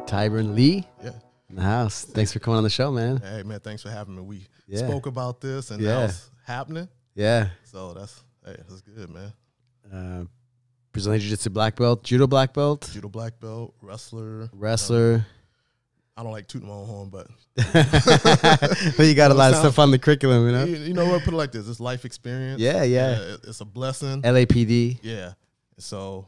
Taybren Lee. Yeah. In the house. Thanks for coming on the show, man. Hey, man, thanks for having me. We spoke about this, and now it's happening. Yeah. So that's good, man. Brazilian Jiu-Jitsu black belt, Judo black belt. Judo black belt, wrestler. I don't like tooting my own horn, but but you got a lot of stuff on the curriculum, you know. You know what? Put it like this: it's life experience. Yeah. It's a blessing. LAPD. Yeah. So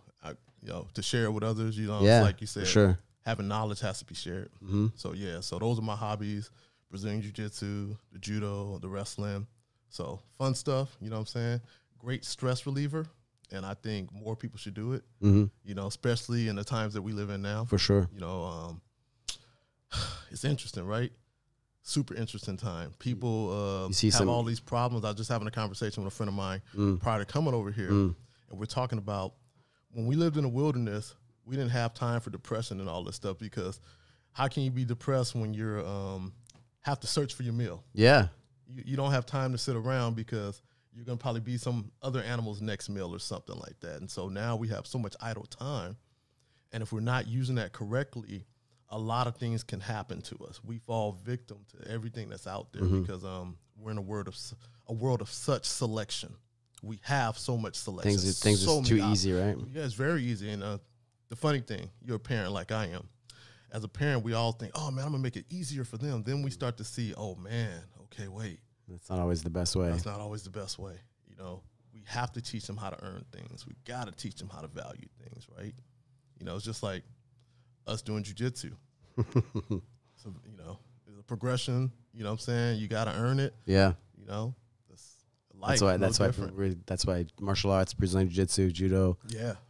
to share it with others, it's like you said, sure. Having knowledge has to be shared. So so those are my hobbies: Brazilian Jiu-Jitsu, the Judo, the wrestling. So fun stuff. You know what I'm saying? Great stress reliever. And I think more people should do it, especially in the times that we live in now. For sure. It's interesting, right? Super interesting time. People you have all these problems. I was just having a conversation with a friend of mine prior to coming over here, and we're talking about when we lived in the wilderness, we didn't have time for depression and all this stuff, because how can you be depressed when you're have to search for your meal? Yeah. You don't have time to sit around because you're going to probably be some other animal's next meal or something like that. And so now we have so much idle time. And if we're not using that correctly, a lot of things can happen to us. We fall victim to everything that's out there because we're in a world of such selection. We have so much selection. Things are too easy, right? Yeah, it's very easy. And the funny thing, you're a parent like I am. As a parent, we all think, oh, man, I'm going to make it easier for them. Then we start to see, oh, man, okay, wait. That's not always the best way. That's not always the best way. We have to teach them how to earn things. We got to teach them how to value things, right? It's just like us doing jiu-jitsu. So, there's a progression, you know what I'm saying? You got to earn it. Yeah. That's why martial arts, Brazilian Jiu-Jitsu, Judo,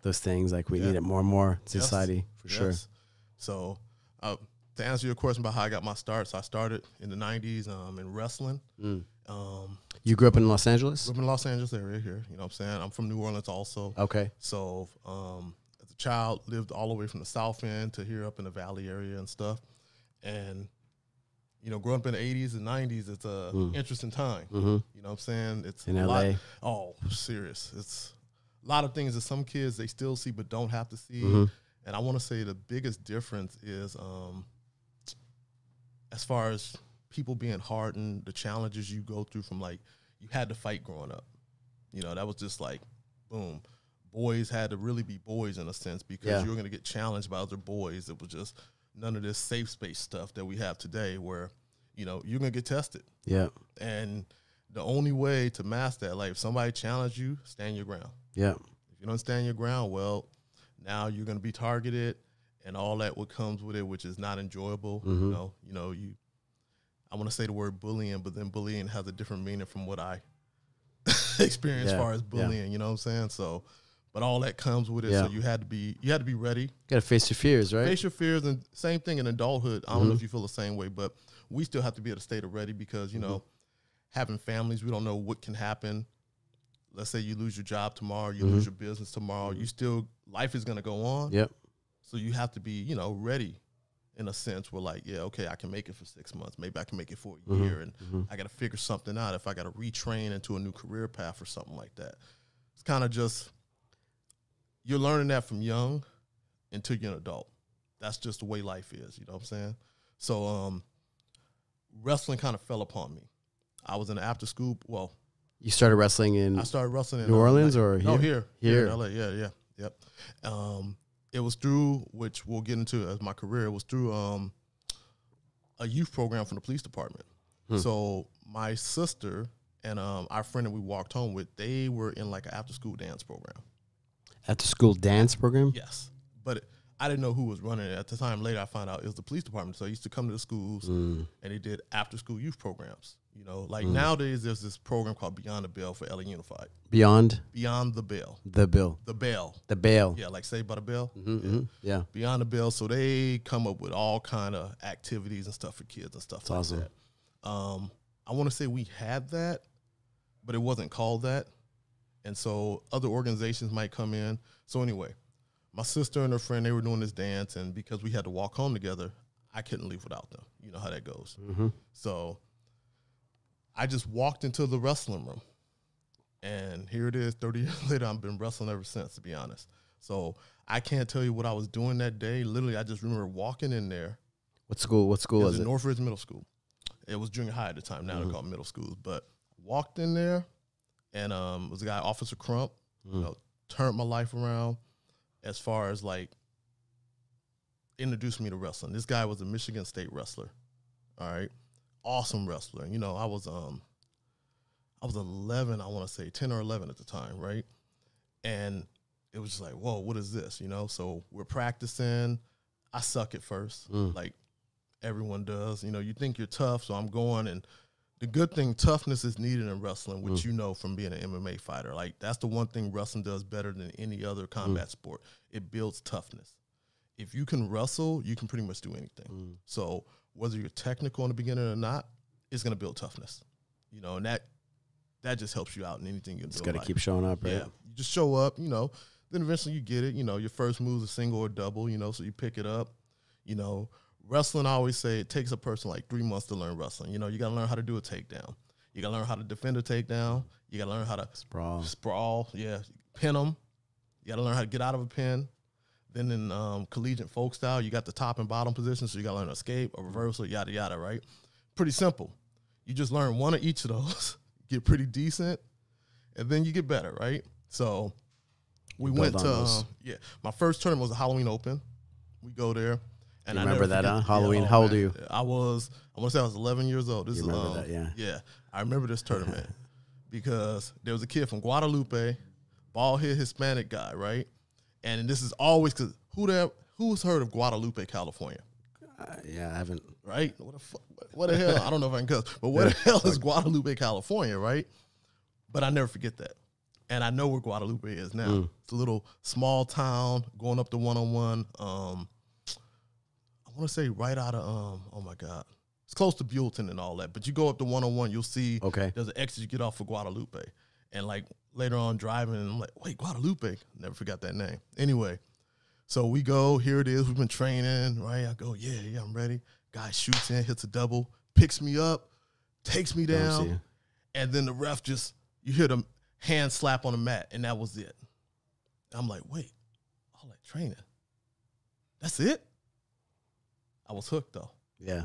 those things, like we need it more and more in society, for sure. So, to answer your question about how I got my start, so I started in the 90s in wrestling. You grew up in Los Angeles? Grew up in the Los Angeles area here. You know what I'm saying? I'm from New Orleans also. Okay. So as a child, lived all the way from the South End to here up in the Valley area and stuff. And, growing up in the 80s and 90s, it's an interesting time. You know what I'm saying? It's in L.A. Oh, serious. It's a lot of things that some kids, they still see but don't have to see. And I want to say the biggest difference is as far as people being hardened, the challenges you go through from, like, you had to fight growing up. That was just like, boom. Boys had to really be boys in a sense, because you were going to get challenged by other boys. It was just none of this safe space stuff that we have today where, you're going to get tested. Yeah. And the only way to master that, like, if somebody challenged you, stand your ground. Yeah. If you don't stand your ground, well, now you're going to be targeted and all that what comes with it, which is not enjoyable. I want to say the word bullying, but then bullying has a different meaning from what I experienced as far as bullying, you know what I'm saying? So, but all that comes with it. So you had to be ready. You got to face your fears, right? Face your fears. And same thing in adulthood. I don't know if you feel the same way, but we still have to be at a state of ready because, having families, we don't know what can happen. Let's say you lose your job tomorrow, you lose your business tomorrow, life is going to go on. Yep. So you have to be, ready in a sense where, like, okay, I can make it for 6 months. Maybe I can make it for a year, and I got to figure something out if I got to retrain into a new career path or something like that. It's kind of just, you're learning that from young until you're an adult. That's just the way life is, you know what I'm saying? So wrestling kind of fell upon me. I was in the after school, you started wrestling in I started wrestling in New Orleans or here? No, here in LA. Yeah. Yep. It was through, which we'll get into as my career, it was through a youth program from the police department. So my sister and our friend that we walked home with, they were in like an after-school dance program. After-school dance program? Yes. But I didn't know who was running it. At the time, later I found out it was the police department. So I used to come to the schools, and they did after-school youth programs. Nowadays there's this program called Beyond the Bell for LA Unified. Beyond the Bell. The Bell. Yeah, like Saved by the Bell. Yeah. Beyond the Bell. So they come up with all kind of activities and stuff for kids and stuff like that. I want to say we had that, but it wasn't called that. And so other organizations might come in. So anyway, my sister and her friend, they were doing this dance, and because we had to walk home together, I couldn't leave without them. You know how that goes. So I just walked into the wrestling room, and here it is, 30 years later, I've been wrestling ever since, to be honest. So I can't tell you what I was doing that day. Literally, I just remember walking in there. What school was it? Northridge Middle School. It was junior high at the time. Now they're called middle schools. But walked in there, and it was a guy, Officer Crump, you know, turned my life around as far as, like, introduced me to wrestling. This guy was a Michigan State wrestler. All right. Awesome wrestler. You know, I was 11, I want to say 10 or 11 at the time, right? And it was just like, whoa, what is this? You know, so we're practicing. I suck at first, like everyone does. You know, you think you're tough, so I'm going. And the good thing, toughness is needed in wrestling, which you know from being an MMA fighter. Like, that's the one thing wrestling does better than any other combat sport. It builds toughness. If you can wrestle, you can pretty much do anything. So whether you're technical in the beginning or not, it's going to build toughness. You know, and that just helps you out in anything you do. Just got to keep showing up, right? Yeah, you just show up, you know. Then eventually you get it. You know, your first move is a single or double, you know, so you pick it up. You know, wrestling, I always say it takes a person like 3 months to learn wrestling. You know, you got to learn how to do a takedown. You got to learn how to defend a takedown. You got to learn how to sprawl, yeah, pin them. You got to learn how to get out of a pin. Then in collegiate folk style, you got the top and bottom position, so you got to learn escape, a reversal, yada, yada, right? Pretty simple. You just learn one of each of those, get pretty decent, and then you get better, right? So we went to, my first tournament was a Halloween Open. We go there. And you remember that, huh? Halloween, how old are you? I want to say I was 11 years old. You remember that, yeah. Yeah, I remember this tournament because there was a kid from Guadalupe, bald-head Hispanic guy, right? And this is always because who's heard of Guadalupe, California? Yeah, I haven't. Right? What the hell? I don't know if I can cuss, but what the hell is Guadalupe, California, right? But I never forget that. And I know where Guadalupe is now. It's a little small town going up to 101. I want to say right out of, oh my God. It's close to Buellton and all that. But you go up to 101, you'll see there's an exit you get off for Guadalupe. And like later on driving, and I'm like, wait, Guadalupe. Never forgot that name. Anyway, so we go, here it is. We've been training, right? I go, yeah, I'm ready. Guy shoots in, hits a double, picks me up, takes me down. And then the ref just, you hear the hand slap on the mat, and that was it. I'm like, wait, all that training, that's it? I was hooked, though. Yeah.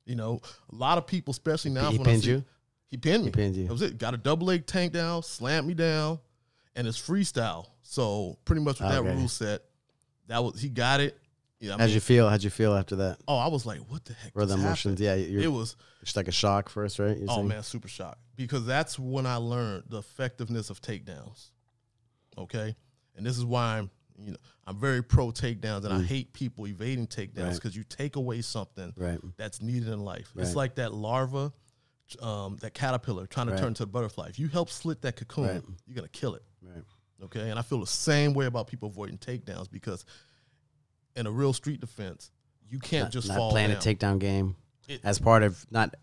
You know, a lot of people, especially now. He pinned you? He pinned me. He pinned you. That was it. Got a double leg tank down, slammed me down, and it's freestyle. So pretty much with that rule set, he got it. Yeah, How'd you feel? How'd you feel after that? Oh, I was like, what the heck? Or the emotions? Yeah, it was just like a shock first, right? Man, super shock, because that's when I learned the effectiveness of takedowns. Okay, and this is why I'm very pro takedowns, and I hate people evading takedowns because you take away something that's needed in life. It's like that larva, that caterpillar trying to turn into a butterfly. If you help slit that cocoon, you're gonna kill it. Right. Okay, and I feel the same way about people avoiding takedowns, because in a real street defense, you can't just fall playing down. A takedown game as part of not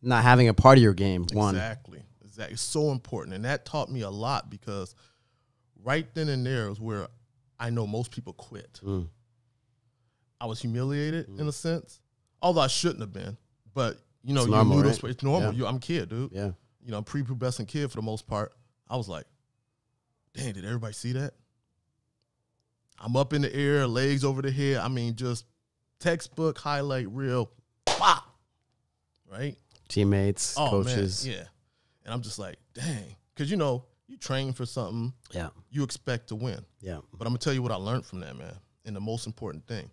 having a part of your game. Exactly. It's so important, and that taught me a lot, because right then and there is where I know most people quit. I was humiliated in a sense, although I shouldn't have been. But you know, it's normal. I'm a kid, dude. Yeah. You know, I'm prepubescent kid for the most part. I was like, dang, did everybody see that? I'm up in the air, legs over the head. I mean, just textbook highlight reel. Pop! Right? Teammates, coaches. Man, yeah. And I'm just like, dang. Because, you know, you train for something. Yeah. You expect to win. Yeah. But I'm going to tell you what I learned from that, man. And the most important thing.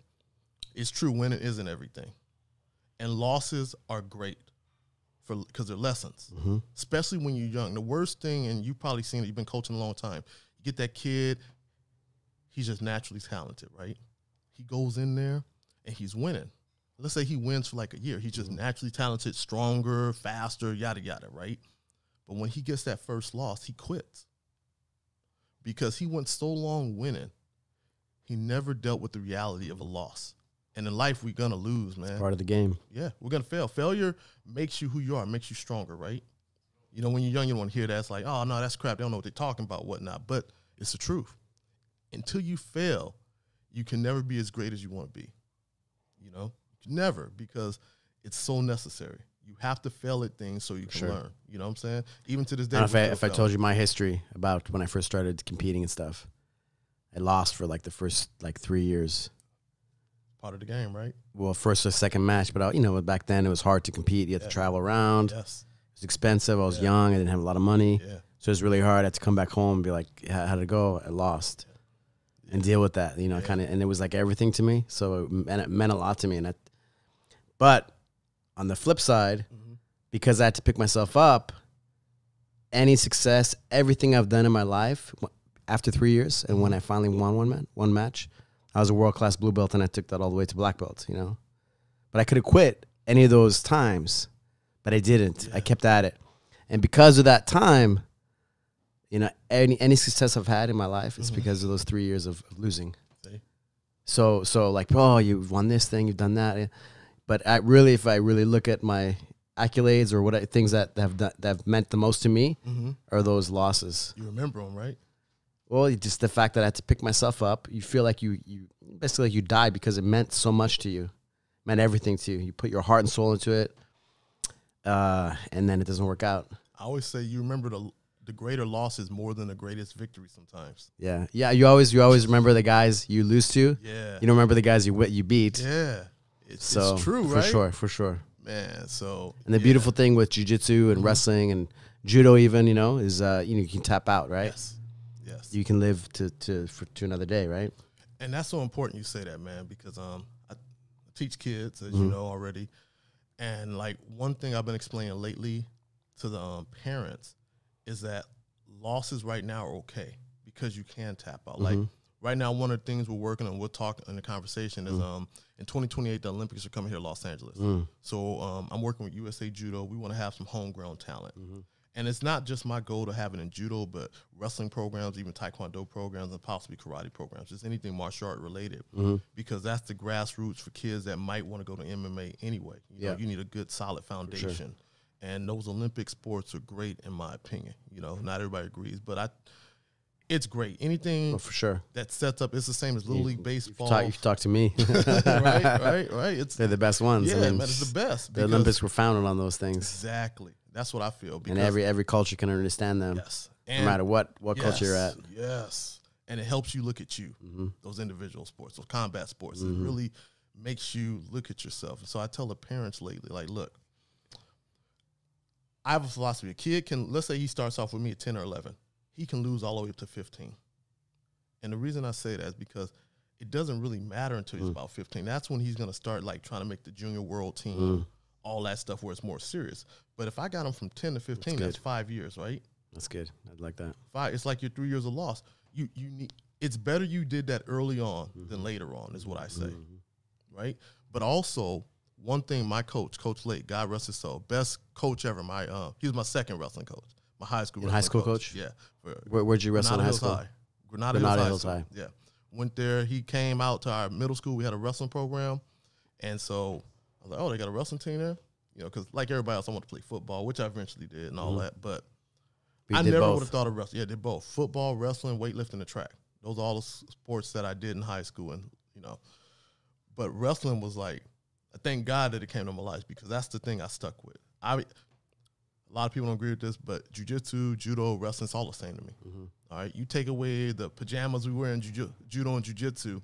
It's true, winning isn't everything. And losses are great because they're lessons, especially when you're young. The worst thing, and you've probably seen it, you've been coaching a long time, you get that kid, he's just naturally talented, right? He goes in there and he's winning. Let's say he wins for like a year. He's just naturally talented, stronger, faster, yada, yada, right? But when he gets that first loss, he quits. Because he went so long winning, he never dealt with the reality of a loss. And in life, we're going to lose, man. It's part of the game. Yeah, we're going to fail. Failure makes you who you are, makes you stronger, right? You know, when you're young, you don't want to hear that. It's like, oh, no, that's crap. They don't know what they're talking about, whatnot. But it's the truth. Until you fail, you can never be as great as you want to be. You know? Never, because it's so necessary. You have to fail at things so you can learn. You know what I'm saying? Even to this day. If I told you my history about when I first started competing and stuff, I lost for like the first like 3 years. Part of the game, right? Well, first or second match, but back then it was hard to compete. You had to travel around. Yes. It was expensive. I was young. I didn't have a lot of money. Yeah. So it was really hard. I had to come back home and be like, how did it go? I lost. And deal with that, kind of, and it was like everything to me. So it meant a lot to me. But on the flip side, because I had to pick myself up, any success, everything I've done in my life after 3 years, and when I finally won one match, I was a world-class blue belt, and I took that all the way to black belt, But I could have quit any of those times, but I didn't. Yeah. I kept at it. And because of that time, any success I've had in my life is because of those 3 years of losing. See? So like, you've won this thing, you've done that. But if I really look at my accolades or things that have meant the most to me are those losses. You remember them, right? Well, just the fact that I had to pick myself up. You feel like you basically like you died because it meant so much to you. It meant everything to you. You put your heart and soul into it, and then it doesn't work out. I always say you remember the greater losses more than the greatest victory sometimes. Yeah. Yeah, you always remember the guys you lose to. Yeah. You don't remember the guys you beat. Yeah. It's true, right? For sure. Man, so. And the beautiful thing with jiu-jitsu and wrestling and judo even, is you can tap out, right? Yes. You can live to another day, right? And that's so important you say that, man, because I teach kids, as you know already. And like one thing I've been explaining lately to the parents is that losses right now are okay because you can tap out. Like right now, one of the things we're working on, we'll talk in the conversation, is in 2028, the Olympics are coming here to Los Angeles. So I'm working with USA Judo. We want to have some homegrown talent. And it's not just my goal to have it in judo, but wrestling programs, even taekwondo programs, and possibly karate programs, just anything martial art related, because that's the grassroots for kids that might want to go to MMA anyway. You know, you need a good, solid foundation. Sure. And those Olympic sports are great, in my opinion. Not everybody agrees, but it's great. Anything for sure that sets up, it's the same as Little League Baseball. You talk to me. right. They're the best ones. Yeah, man, it's the best. The Olympics were founded on those things. Exactly. That's what I feel. And every culture can understand them. Yes. No matter what culture you're at. Yes. And it helps you look at you, those individual sports, those combat sports. It really makes you look at yourself. And so I tell the parents lately, like, look, I have a philosophy. A kid can, let's say he starts off with me at 10 or 11. He can lose all the way up to 15. And the reason I say that is because it doesn't really matter until he's about 15. That's when he's going to start, like, trying to make the junior world team, all that stuff where it's more serious. But if I got him from 10 to 15, that's 5 years, right? That's good. I'd like that. It's like your 3 years of loss. You need. It's better you did that early on than later on, is what I say, right? But also, one thing my coach, Coach Lake, God rest his soul, best coach ever. He was my second wrestling coach, my high school coach. Yeah. Where'd you wrestle in high school? Granada Hills High. Yeah. Went there. He came out to our middle school. We had a wrestling program. And so I was like, oh, they got a wrestling team there? Because like everybody else, I wanted to play football, which I eventually did and all that. But I never would have thought of wrestling. Yeah, did both. Football, wrestling, weightlifting, and track. Those are all the sports that I did in high school. And, but wrestling was like, I thank God that it came to my life because that's the thing I stuck with. A lot of people don't agree with this, but jiu-jitsu, judo, wrestling, it's all the same to me. All right? You take away the pajamas we wear in judo and jiu-jitsu,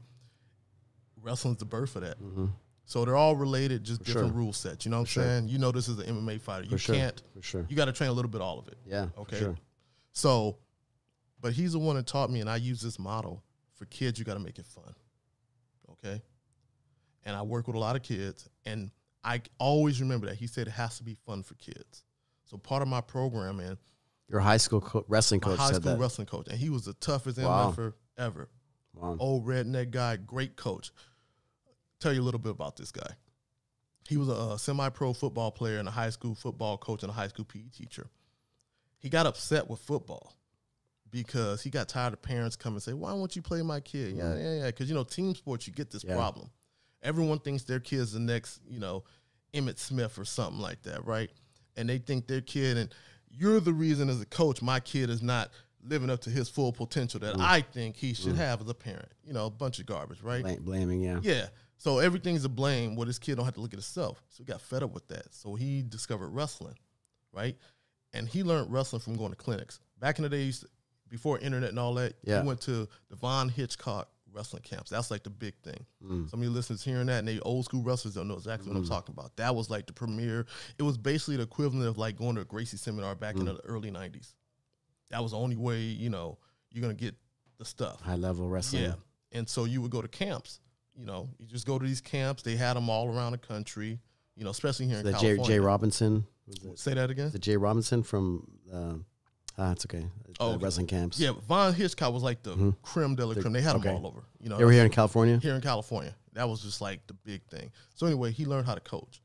wrestling's the birth of that. So they're all related, just different rule sets. You know what I'm saying? You know this is an MMA fighter. You can't. For sure. You got to train a little bit all of it. Yeah. Okay. Sure. So, but he's the one that taught me, and I use this model for kids. You got to make it fun. Okay. And I work with a lot of kids, and I always remember that he said it has to be fun for kids. So part of my program, man. Your high school wrestling coach said that. My high school wrestling coach, and he was the toughest MFer ever. Wow. Old redneck guy, great coach. Tell you a little bit about this guy. He was a semi-pro football player and a high school football coach and a high school PE teacher. He got upset with football because he got tired of parents coming and say, why won't you play my kid? Yeah. Because, team sports, you get this problem. Everyone thinks their kid's the next, Emmitt Smith or something like that, right? And they think their kid, and you're the reason as a coach my kid is not living up to his full potential that I think he should have as a parent. A bunch of garbage, right? Blaming, yeah. Yeah. So everything's a blame where this kid don't have to look at himself. So he got fed up with that. So he discovered wrestling, right? And he learned wrestling from going to clinics. Back in the day, before internet and all that, Yeah. he went to the Von Hitchcock wrestling camps. That's like the big thing. Some of you listeners hearing that, and they old school wrestlers don't know exactly what I'm talking about. That was like the premiere. It was basically the equivalent of like going to a Gracie seminar back in the early 90s. That was the only way, you know, you're going to get the stuff. High level wrestling. Yeah. And so you would go to camps. You know, you just go to these camps. They had them all around the country, you know, especially here in California. Jay Robinson. Say that again? The Jay Robinson from, it's okay. Oh, wrestling camps. Yeah, Von Hitchcock was like the creme de la creme. They had them all over. You know, They were here in California? Here in California. That was just like the big thing. So anyway, he learned how to coach.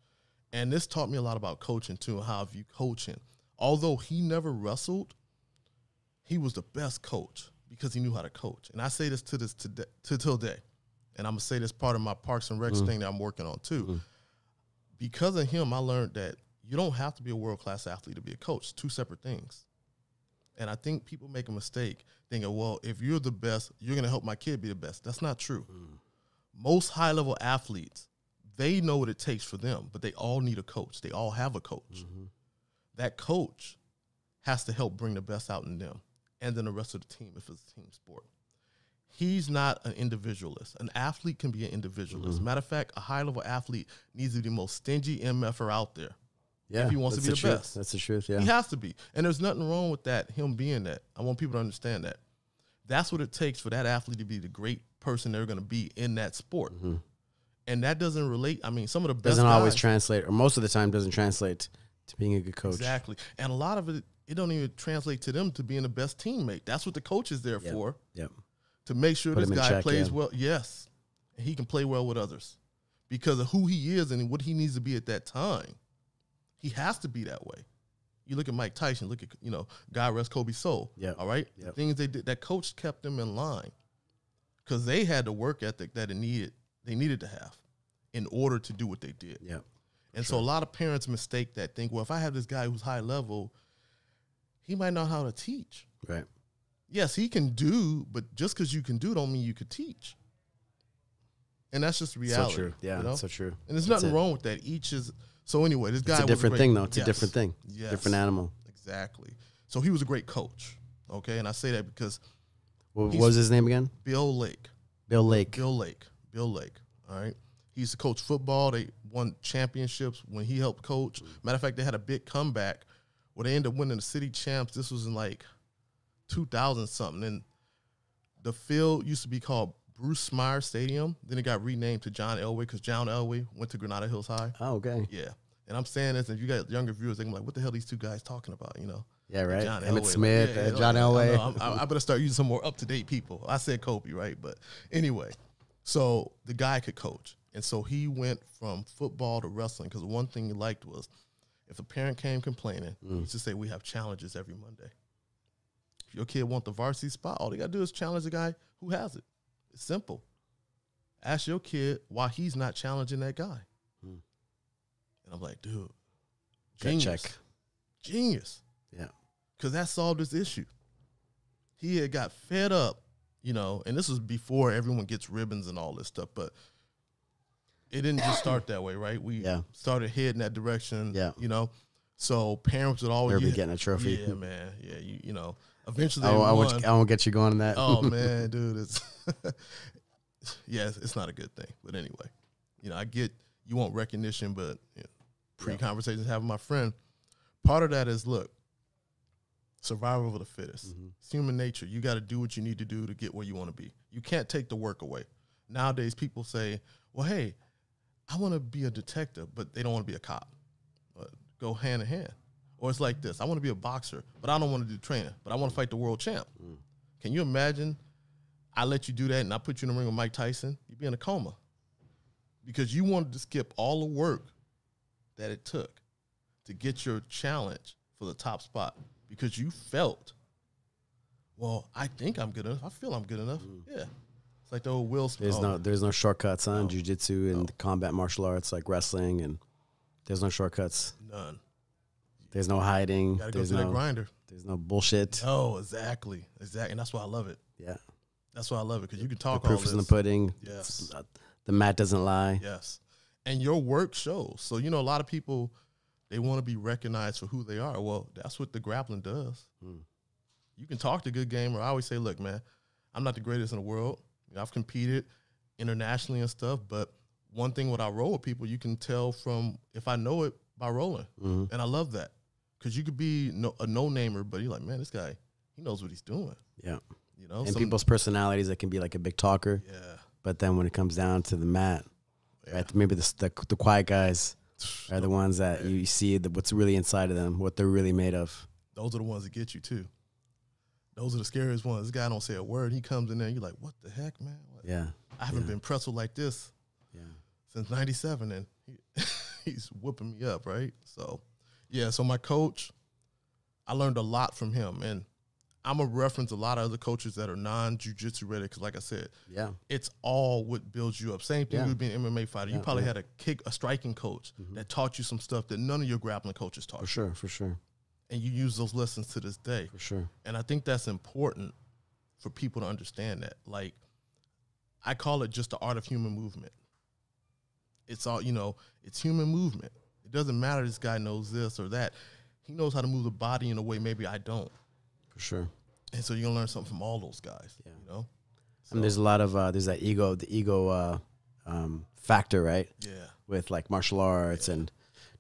And this taught me a lot about coaching too, and how I view coaching. Although he never wrestled, he was the best coach because he knew how to coach. And I say this to till day. And I'm going to say this part of my Parks and Recs thing that I'm working on too. Because of him, I learned that you don't have to be a world-class athlete to be a coach. 2 separate things. And I think people make a mistake thinking, well, if you're the best, you're going to help my kid be the best. That's not true. Most high-level athletes, they know what it takes for them, but they all need a coach. They all have a coach. That coach has to help bring the best out in them and then the rest of the team if it's a team sport. He's not an individualist. An athlete can be an individualist. Matter of fact, a high-level athlete needs to be the most stingy MFer out there. Yeah, if he wants to be the best. That's the truth, yeah. He has to be. And there's nothing wrong with that, him being that. I want people to understand that. That's what it takes for that athlete to be the great person they're going to be in that sport. And that doesn't relate. I mean, some of the best doesn't always guys, translate, or most of the time doesn't translate to being a good coach. Exactly. And a lot of it don't even translate to them to being the best teammate. That's what the coach is there for. Yep. To make sure Put this him in guy check, plays yeah. well. Yes. And he can play well with others because of who he is and what he needs to be at that time. He has to be that way. You look at Mike Tyson, look at, you know, God rest Kobe's soul. Yeah. All right. Yep. The things they did, that coach kept them in line because they had the work ethic that they needed to have in order to do what they did. Yeah. And so a lot of parents mistake that, think, well, if I have this guy who's high level, he might know how to teach. Right. Yes, he can do, but just because you can do don't mean you could teach. And that's just reality. So true. Yeah, you know? so true. And there's nothing wrong with that. So anyway, this guy It's a was different great, thing, though. It's yes, a different thing. Yes, different animal. Exactly. So he was a great coach. Okay, and I say that because What was his name again? Bill Lake. Bill Lake. Bill Lake. All right. He used to coach football. They won championships when he helped coach. Matter of fact, they had a big comeback where they ended up winning the city champs. This was in like 2000 something. And the field used to be called Bruce Meyer Stadium. Then it got renamed to John Elway because John Elway went to Granada Hills High. Oh, okay. Yeah. And I'm saying this, and if you got younger viewers, they're like, what the hell are these two guys talking about, you know? Yeah, right. John Emmett Elway, Smith, like, John Elway. I better start using some more up-to-date people. I said Kobe, right? But anyway, so the guy could coach. And so he went from football to wrestling because one thing he liked was if a parent came complaining, he used to say, we have challenges every Monday. If your kid want the varsity spot, all they got to do is challenge the guy who has it. It's simple. Ask your kid why he's not challenging that guy. And I'm like, dude, genius. Check. Genius. Yeah. Because that solved his issue. He had got fed up, you know, and this was before everyone gets ribbons and all this stuff, but it didn't just start that way, right? We started heading that direction, you know. So parents would always be getting a trophy. Yeah, man. Yeah, you know. Eventually, I won't get you going on that. Oh man, dude, it's it's not a good thing. But anyway, you know, I get you want recognition, but you know, pre-conversations having my friend. Part of that is survival of the fittest. It's human nature. You got to do what you need to do to get where you want to be. You can't take the work away. Nowadays, people say, well, hey, I want to be a detective, but they don't want to be a cop. Go hand in hand. Or it's like this. I want to be a boxer, but I don't want to do training, but I want to fight the world champ. Can you imagine I let you do that and I put you in the ring with Mike Tyson? You'd be in a coma because you wanted to skip all the work that it took to get your challenge for the top spot because you felt, well, I think I'm good enough. I feel I'm good enough. Yeah. It's like the old Will Smith. There's no shortcuts on jiu-jitsu and combat martial arts like wrestling, and there's no shortcuts. None. There's no hiding. You gotta go through that grinder. There's no bullshit. Oh, exactly. And that's why I love it. Yeah. That's why I love it because you can talk the proof all this. is in the pudding. Yes. The mat doesn't lie. Yes. And your work shows. So, you know, a lot of people, they want to be recognized for who they are. Well, that's what the grappling does. You can talk to good gamer. I always say, look, man, I'm not the greatest in the world. I've competed internationally and stuff, but one thing when I roll with people, you can tell from if I know it by rolling. And I love that because you could be a no-namer, but you're like, man, this guy, he knows what he's doing. Yeah. You know, and people's personalities, that can be like a big talker. Yeah. But then when it comes down to the mat, right, maybe the quiet guys are the ones that you see what's really inside of them, what they're really made of. Those are the ones that get you too. Those are the scariest ones. This guy don't say a word. He comes in there, and you're like, what the heck, man? Yeah. I haven't been pretzel like this since 97, and he's whooping me up, right? So, yeah, so my coach, I learned a lot from him, and I'm going to reference a lot of other coaches that are non-jiu-jitsu ready because, like I said, it's all what builds you up. Same thing with being an MMA fighter. You probably had a striking coach that taught you some stuff that none of your grappling coaches taught you. For sure. And you use those lessons to this day. For sure. And I think that's important for people to understand that. Like, I call it just the art of human movement. It's all, it's human movement. It doesn't matter this guy knows this or that. He knows how to move the body in a way maybe I don't. For sure. And so you're going to learn something from all those guys, So. And there's a lot of, there's that ego factor, right? Yeah. With like martial arts and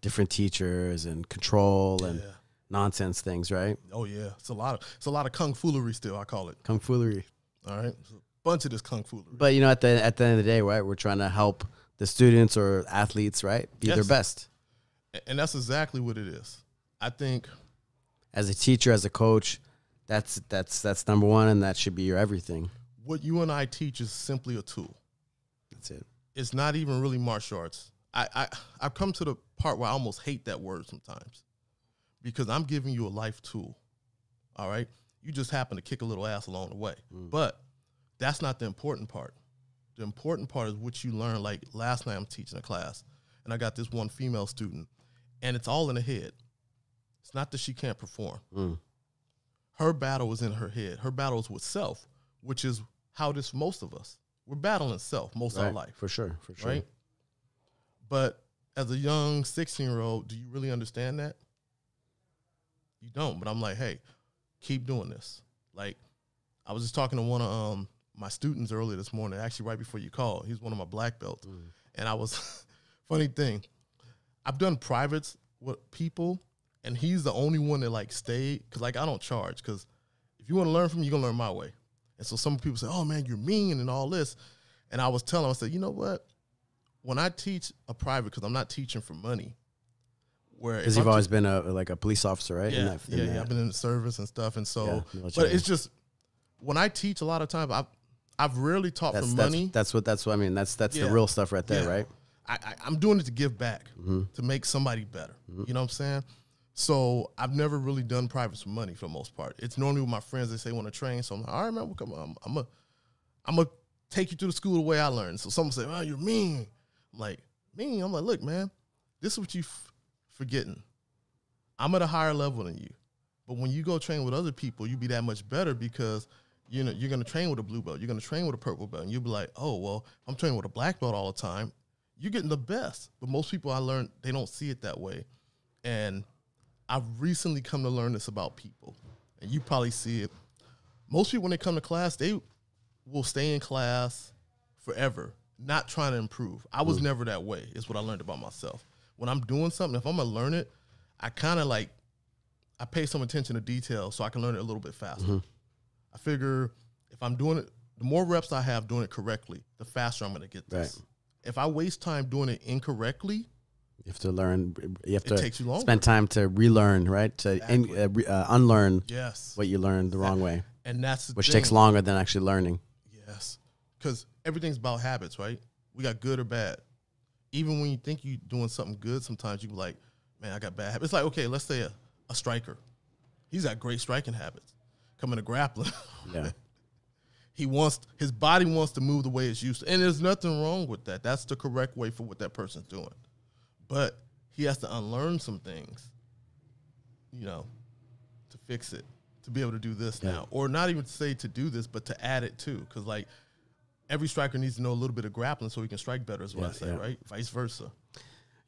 different teachers and control and nonsense things, right? Oh yeah, it's a lot of kung foolery still. I call it kung foolery. All right, it's a bunch of this kung foolery. But at the end of the day, right, we're trying to help the students or athletes, right, be their best. And that's exactly what it is. I think as a teacher, as a coach, that's number one, and that should be your everything. What you and I teach is simply a tool. That's it. It's not even really martial arts. I've come to the part where I almost hate that word sometimes. Because I'm giving you a life tool, all right? You just happen to kick a little ass along the way. But that's not the important part. The important part is what you learn. Like last night I'm teaching a class, and I got this one female student, and it's all in the head. It's not that she can't perform. Her battle is in her head. Her battle is with self, which is how it is for most of us. We're battling self most of our life. For sure. Right? But as a young 16-year-old, do you really understand that? You don't, but I'm like, hey, keep doing this. Like, I was just talking to one of my students earlier this morning, actually right before you called. He's one of my black belts. And I was, funny thing, I've done privates with people, and he's the only one that, like, stayed, because, like, I don't charge, because if you want to learn from me, you're going to learn my way. And so some people say, oh, man, you're mean and all this. And I was telling him, I said, you know what? When I teach a private, because I'm not teaching for money, because you've always been a police officer, right? Yeah, I've been in the service and stuff, and so. But it's just when I teach, a lot of times I've rarely taught for money. That's what I mean. That's the real stuff right there, right? I'm doing it to give back, to make somebody better. You know what I'm saying? So I've never really done privates for money for the most part. It's normally with my friends. They say want to train, so I'm like, all right, man, come on, I'm gonna take you through the school the way I learned. So someone say, oh, you're mean. I'm like, mean? I'm like, look, man, this is what you forgetting. I'm at a higher level than you. But when you go train with other people, you be that much better because you're going to train with a blue belt. You're going to train with a purple belt. And you'll be like, oh, well, I'm training with a black belt all the time. You're getting the best. But most people I learned, they don't see it that way. And I've recently come to learn this about people. And you probably see it. Most people, when they come to class, they will stay in class forever, not trying to improve. I was never that way, is what I learned about myself. When I'm doing something, if I'm going to learn it, I kind of I pay some attention to detail so I can learn it a little bit faster. I figure if I'm doing it, the more reps I have doing it correctly, the faster I'm going to get this. Right. If I waste time doing it incorrectly, you have to learn. You have to takes you longer. Spend time to relearn, right? To unlearn what you learned the wrong way. And that's which takes longer than actually learning. Yes, because everything's about habits, right? We got good or bad. Even when you think you're doing something good, sometimes you be like, man, I got bad habits. It's like, okay, let's say a striker. He's got great striking habits. Coming to grappling. Yeah. His body wants to move the way it's used to. And there's nothing wrong with that. That's the correct way for what that person's doing. But he has to unlearn some things, to fix it, to be able to do this now. Or not even to say to do this, but to add it too. Because, every striker needs to know a little bit of grappling so he can strike better, is what I say, right? Vice versa.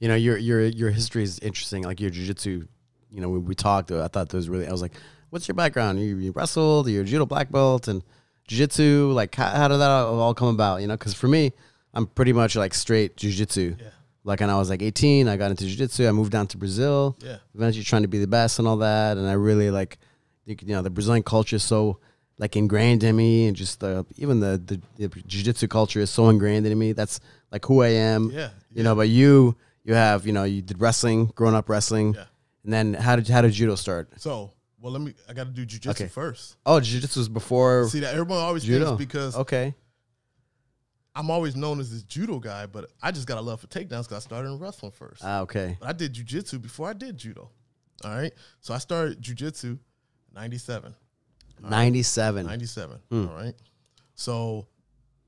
Your history is interesting. Like your jiu-jitsu, when we talked, I thought that was really, I was like, what's your background? You wrestled, you're a judo black belt and jiu-jitsu. Like, how did that all come about? You know, because for me, I'm pretty much like straight jiu-jitsu. Yeah. Like, when I was like 18, I got into jiu-jitsu. I moved down to Brazil. Yeah. Eventually trying to be the best and all that. And I really like, you know, the Brazilian culture is so like ingrained in me, and just even the jiu-jitsu culture is so ingrained in me. That's like who I am. Yeah. You know, but you have, you know, you did wrestling, growing up wrestling. Yeah. And then how did judo start? So, well, I got to do jiu-jitsu first. Oh, jiu-jitsu was before. See, that everyone always judo. Thinks because I'm always known as this judo guy, but I just got a love for takedowns because I started in wrestling first. Okay. But I did jiu-jitsu before I did judo. All right. So I started jiu-jitsu 97. 97. 97. All right. So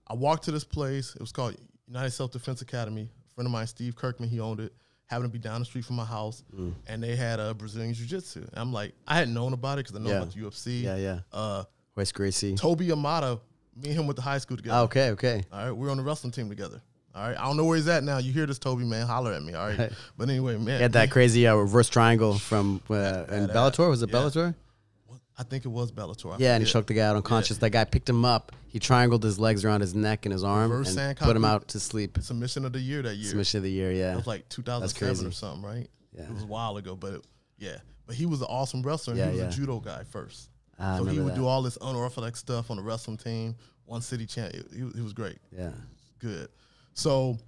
I walked to this place. It was called United Self-Defense Academy. A friend of mine, Steve Kirkman, he owned it. Happened to be down the street from my house. And they had a Brazilian Jiu-Jitsu. I'm like, I hadn't known about it because I know about the UFC. Yeah. Royce Gracie. Toby Amata, me and him went to high school together. Okay. All right. We were on the wrestling team together. All right. I don't know where he's at now. You hear this, Toby, man. Holler at me. All right. But anyway, man. He had that crazy reverse triangle from in Bellator. Was it Bellator? I think it was Bellator. Yeah, and he choked the guy out unconscious. That guy picked him up. He triangled his legs around his neck and his arm and put him out to sleep. Submission of the year that year. Submission of the year, yeah. It was like 2007 or something, right? Yeah. It was a while ago, but But he was an awesome wrestler, and he was a judo guy first. So he would do all this unorthodox stuff on the wrestling team, one city champ. He was great. Yeah. Good. So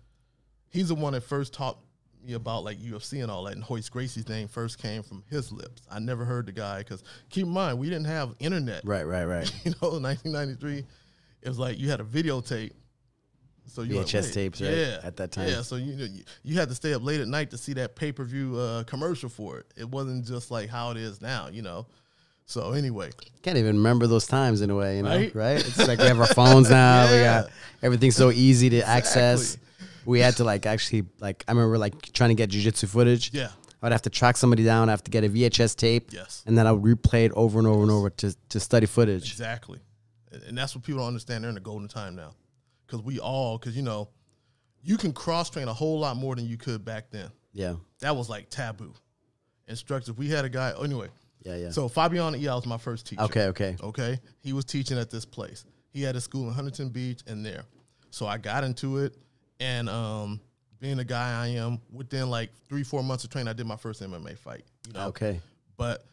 he's the one that first taught me about like UFC and all that, and Royce Gracie's name first came from his lips. I never heard the guy because keep in mind we didn't have internet. Right. You know, in 1993, it was like you had a videotape. So you VHS tapes, right? Yeah, at that time. Yeah, so you had to stay up late at night to see that pay-per-view commercial for it. It wasn't just like how it is now, you know. So anyway, can't even remember those times in a way, you know, right? It's like we have our phones now. We got everything so easy to access. We had to like actually like I remember like trying to get jiu-jitsu footage. Yeah. I'd have to track somebody down. I have to get a VHS tape. Yes. And then I would replay it over and over and over to study footage. Exactly. And that's what people don't understand. They're in the golden time now. Because you know, you can cross-train a whole lot more than you could back then. Yeah. That was like taboo. Instructors, we had a guy, anyway. Yeah. So Fabiano Ial was my first teacher. Okay. He was teaching at this place. He had a school in Huntington Beach and there. So I got into it. And being the guy I am, within like 3-4 months of training, I did my first MMA fight. You know? Okay. But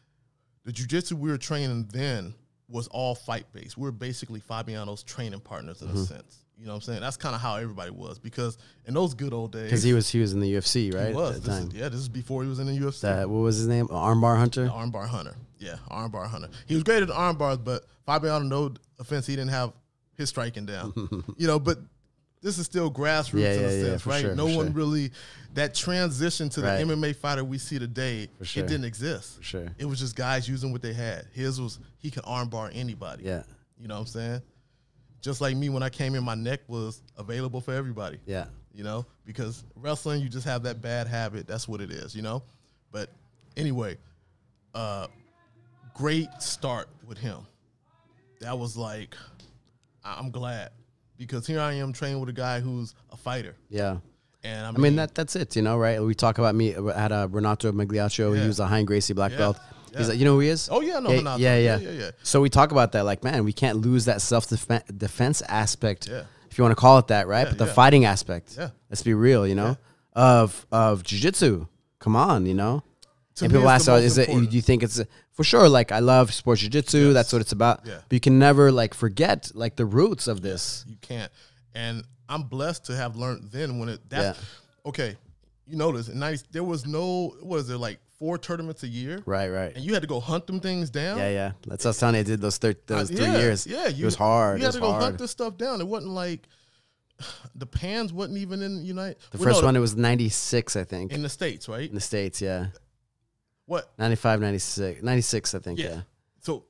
the jiu-jitsu we were training then was all fight-based. We were basically Fabiano's training partners in a sense. You know what I'm saying? That's kind of how everybody was because in those good old days. Because he was in the UFC, right? He was. At the time. This is before he was in the UFC. What was his name? Armbar Hunter? The Armbar Hunter. Yeah, Armbar Hunter. He was great at the arm bars, but Fabiano, no offense, he didn't have his striking down. You know, but this is still grassroots in a sense, right? Sure, no one really, that transition to the MMA fighter we see today, it didn't exist. For sure. It was just guys using what they had. His was, he could armbar anybody. Yeah. You know what I'm saying? Just like me, when I came in, my neck was available for everybody. Yeah. You know, because wrestling, you just have that bad habit. That's what it is, you know? But anyway, great start with him. That was like, I'm glad. Because here I am training with a guy who's a fighter. Yeah. And I mean that's it, you know, right? We talk about me at Renato Magliaccio. Yeah. He was a Hein Gracie black belt. Yeah. He's like, you know who he is? Oh, yeah, no, Renato. Yeah. So we talk about that, like, man, we can't lose that self-defense aspect, if you want to call it that, right? But the fighting aspect, let's be real, you know, of jiu-jitsu. Come on, you know? And people ask, do you think it's, for sure, like, I love sports jiu-jitsu. That's what it's about. Yeah. But you can never, like, forget, like, the roots of this. You can't. And I'm blessed to have learned then when okay, you notice, in 90s, there was no, what is it, like, 4 tournaments a year. Right. And you had to go hunt them things down. Yeah. That's what I was telling you. I did those 3 years. Yeah. It was hard. You had to go hunt this stuff down. It wasn't like, the pans wasn't even in United. The first one, it was 96, I think. In the States, right? In the States, yeah. What? 95, 96. 96, I think, yeah. So,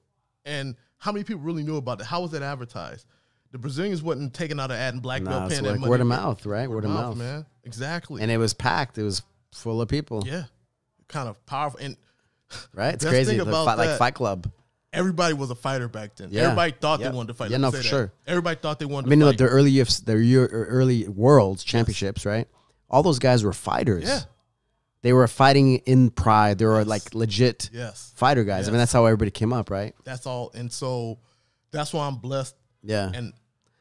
and how many people really knew about it? How was that advertised? The Brazilians wasn't taking out an ad in black belt paying that money. Word of mouth, right? Word of mouth, man. Exactly. And it was packed. It was full of people. Yeah. Kind of powerful. And right? It's crazy. Like Fight Club. Everybody was a fighter back then. Yeah. Everybody thought they wanted to fight. Yeah, no, for sure. Everybody thought they wanted to fight. The early Worlds Championships, right? All those guys were fighters. Yeah. they were fighting in pride. They were like legit fighter guys. I mean, that's how everybody came up, right? That's all. And so that's why I'm blessed. Yeah. And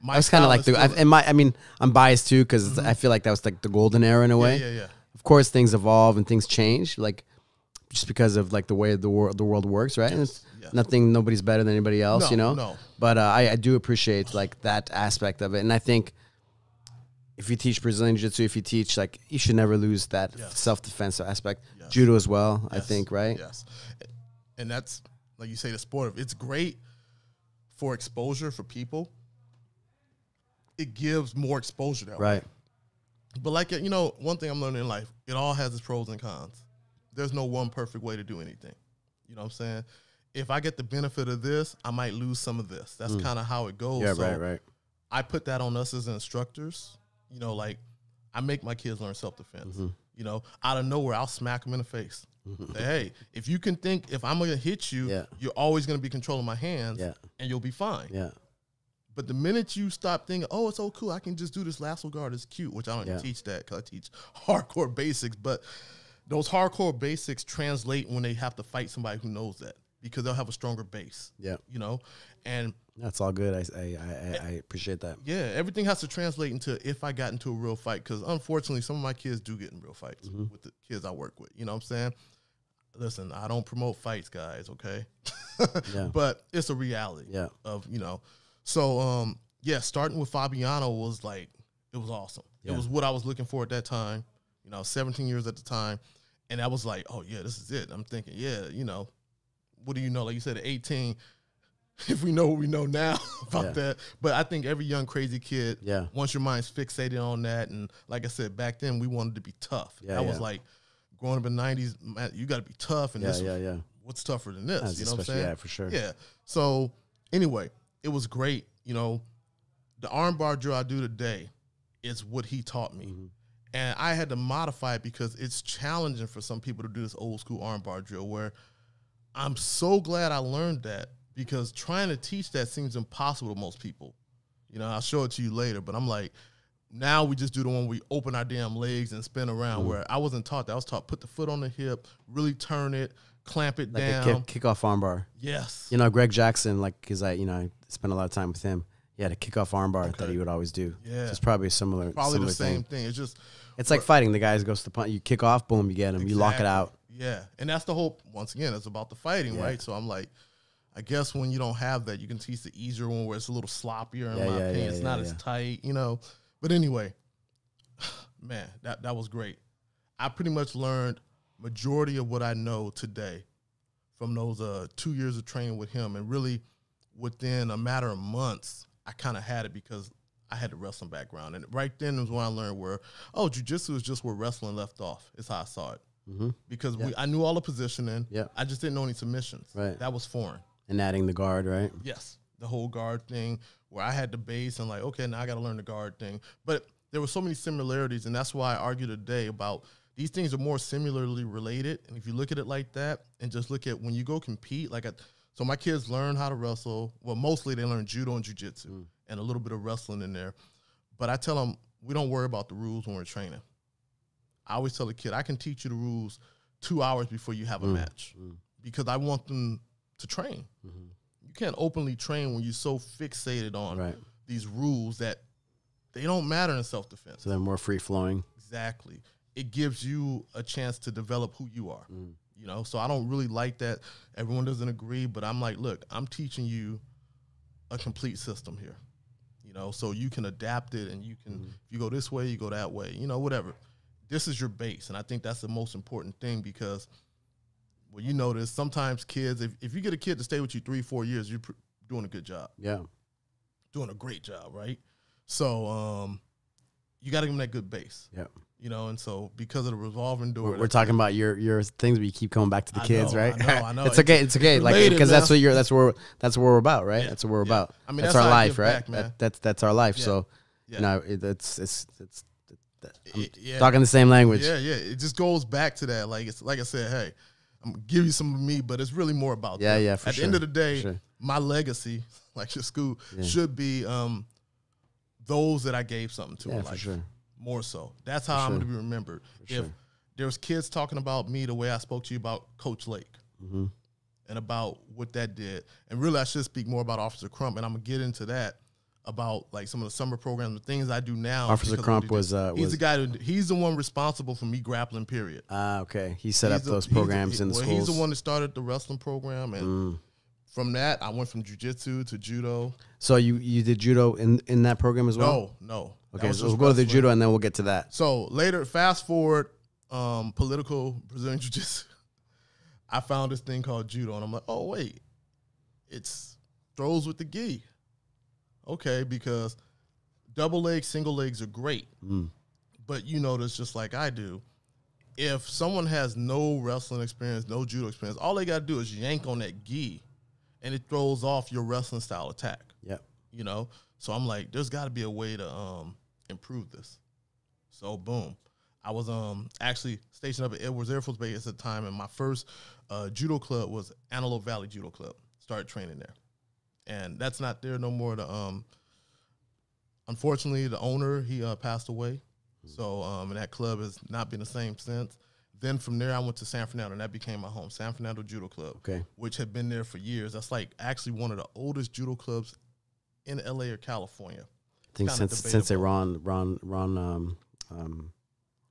I was kind of like I mean, I'm biased too because I feel like that was like the golden era in a way. Yeah. Of course, things evolve and things change, like just because of like the way the world works, right? And nobody's better than anybody else, you know. No. But I do appreciate like that aspect of it, and I think if you teach Brazilian Jiu-Jitsu, if you teach like you should never lose that self-defense aspect. Judo as well, I think, right? Yes, and that's like you say, the sport of it's great for exposure for people. It gives more exposure that way. But like, you know, one thing I'm learning in life, it all has its pros and cons. There's no one perfect way to do anything. You know what I'm saying? If I get the benefit of this, I might lose some of this. That's kind of how it goes. Yeah, so right. I put that on us as instructors. You know, like I make my kids learn self-defense. You know, out of nowhere, I'll smack them in the face. Say, hey, if you can think, if I'm going to hit you, you're always going to be controlling my hands and you'll be fine. Yeah. But the minute you stop thinking, oh, it's so cool, I can just do this lasso guard, it's cute, which I don't even teach that because I teach hardcore basics. But those hardcore basics translate when they have to fight somebody who knows that because they'll have a stronger base. Yeah. You know? And that's all good. I appreciate that. Yeah. Everything has to translate into if I got into a real fight because unfortunately, some of my kids do get in real fights with the kids I work with. You know what I'm saying? Listen, I don't promote fights, guys, okay? But it's a reality of, you know. So, starting with Fabiano was like, it was awesome. It was what I was looking for at that time. You know, I was 17 years at the time. And I was like, oh, yeah, this is it. I'm thinking, you know, what do you know? Like you said, at 18, if we know what we know now about that. But I think every young crazy kid, once your mind's fixated on that, and like I said, back then we wanted to be tough. That was like, growing up in the 90s, man, you got to be tough. And what's tougher than this? You know what I'm saying? Yeah, for sure. Yeah. So, anyway. It was great. You know, the armbar drill I do today is what he taught me. And I had to modify it because it's challenging for some people to do this old school armbar drill where I'm so glad I learned that because trying to teach that seems impossible to most people. You know, I'll show it to you later, but I'm like, now we just do the one where we open our damn legs and spin around where I wasn't taught that. I was taught put the foot on the hip, really turn it, clamp it down. Like a kickoff armbar. Yes. You know, Greg Jackson, like, because I spent a lot of time with him. He had a kickoff armbar that he would always do. Yeah. So it's probably a similar the same thing. It's just. It's like fighting. The guy goes to the punch. You kick off, boom, you get him. Exactly. You lock it out. Yeah. And that's the whole, once again, it's about the fighting, right? So I'm like, I guess when you don't have that, you can teach the easier one where it's a little sloppier in my opinion. It's not as tight, you know. But anyway, man, that was great. I pretty much learned majority of what I know today from those 2 years of training with him. And really, within a matter of months, I kind of had it because I had the wrestling background. And right then was when I learned jiu-jitsu is just where wrestling left off. It's how I saw it. Because I knew all the positioning. I just didn't know any submissions. That was foreign. And adding the guard, right? Yes. The whole guard thing where I had the base and like, okay, now I got to learn the guard thing. But there were so many similarities, and that's why I argue today about these things are more similarly related. And if you look at it like that and just look at when you go compete, so my kids learn how to wrestle. Well, mostly they learn judo and jiu-jitsu and a little bit of wrestling in there. But I tell them, we don't worry about the rules when we're training. I always tell the kid, I can teach you the rules 2 hours before you have a match because I want them to train. You can't openly train when you're so fixated on these rules that they don't matter in self-defense. So they're more free-flowing. Exactly. It gives you a chance to develop who you are. You know, so I don't really like that. Everyone doesn't agree, but I'm like, look, I'm teaching you a complete system here. You know, so you can adapt it and you can, if you go this way, you go that way, you know, whatever. This is your base. And I think that's the most important thing because, well, you notice sometimes kids, if you get a kid to stay with you 3-4 years, you're doing a good job. Yeah. Doing a great job, right? So you got to give them that good base. Yeah. You know, and so because of the revolving door, we're talking about your things where you keep coming back to the kids, right? I know. It's okay. It's okay. Like because that's what we're about, right? That's what we're about. I mean, that's our life, right? That's our life. So you know, it's talking the same language. Yeah. It just goes back to that. Like it's like I said, hey, I'm gonna give you some of me, but it's really more about that. Yeah. At the end of the day, my legacy, like your school, should be those that I gave something to in life. For sure. More so. That's how I'm going to be remembered. If There's kids talking about me the way I spoke to you about Coach Lake and about what that did. And really, I should speak more about Officer Crump, and I'm going to get into that about like some of the summer programs, the things I do now. Officer Crump was he's the guy he's the one responsible for me grappling, period. Okay. He set up those programs in the schools. He's the one that started the wrestling program, and from that, I went from Jiu-Jitsu to Judo. So you did Judo in that program as well? No. Okay, so we'll go to the Judo, and then we'll get to that. So later, fast forward, political Brazilian Jiu-Jitsu, I found this thing called Judo, and I'm like, oh, wait, it's throws with the gi. Okay, because double legs, single legs are great. But you notice, just like I do, if someone has no wrestling experience, no judo experience, all they got to do is yank on that gi, and it throws off your wrestling style attack. Yep. You know? So I'm like, there's got to be a way to improve this. So, boom. I was actually stationed up at Edwards Air Force Base at the time, and my first judo club was Antelope Valley Judo Club. Started training there. And that's not there no more. Unfortunately, the owner, he passed away. So, and that club has not been the same since. Then from there, I went to San Fernando, and that became my home, San Fernando Judo Club, which had been there for years. That's like actually one of the oldest judo clubs in LA or California. I think since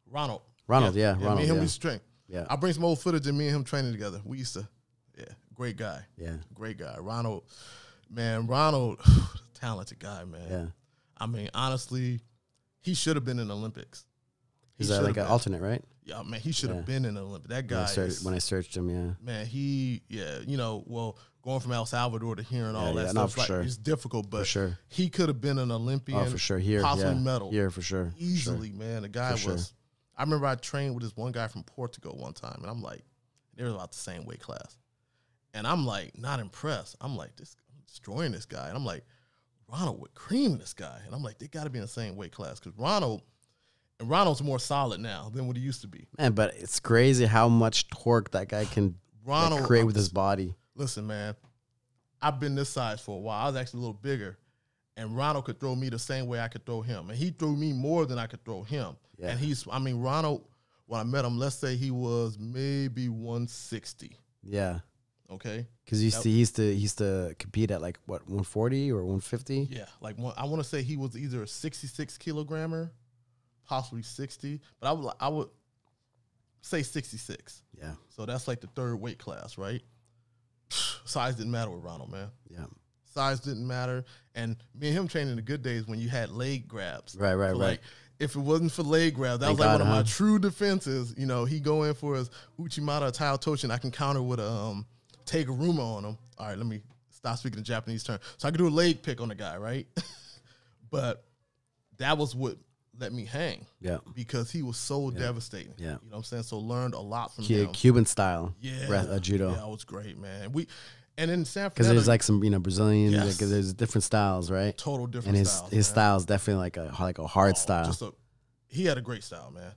Ronald. Yeah, Ronald. Me and him, we trained. Yeah. I bring some old footage of me and him training together. We used to, great guy. Yeah. Great guy. Ronald, talented guy, man. Yeah. I mean, honestly, he should have been in the Olympics. He's like an alternate, right? Yeah, man, he should have been in the Olympics. That guy, when I searched him, man, going from El Salvador to here and all that stuff, it's difficult, but he could have been an Olympian. Oh, for sure. Here, possibly medal. Here, for sure. Easily, man. The guy was, I remember I trained with this one guy from Portugal one time, and I'm like, they were about the same weight class. And I'm like, not impressed. I'm like, I'm destroying this guy. And I'm like, Ronald would cream this guy. And I'm like, they got to be in the same weight class, because Ronald's more solid now than what he used to be. Man, but it's crazy how much torque that guy can create with his body. Listen, man, I've been this size for a while. I was actually a little bigger, and Ronald could throw me the same way I could throw him. And he threw me more than I could throw him. Yeah. And Ronald, when I met him, let's say he was maybe 160. Yeah. Okay. Because he used to compete at like, what, 140 or 150? Yeah. Like, I want to say he was either a 66 kilogrammer, possibly 60, but I would say 66. Yeah. So that's like the third weight class, right? Size didn't matter with Ronald, man. Yeah. Size didn't matter. And me and him training in the good days when you had leg grabs. Right. Like, if it wasn't for leg grabs, that was like one of my true defenses. You know, he go in for his Uchimata Tao Toshin. I can counter with a Tayguruma on him. All right, let me stop speaking the Japanese term. So I could do a leg pick on the guy, right? But that was what let me hang. Yeah. Because he was so devastating. Yeah. You know what I'm saying? So learned a lot from him. Cuban style. Yeah. Judo. Yeah, it was great, man. And in San Fernando, because there's like some Brazilian, because there's different styles, right? Total different styles. And his style is definitely like a hard style. He had a great style, man.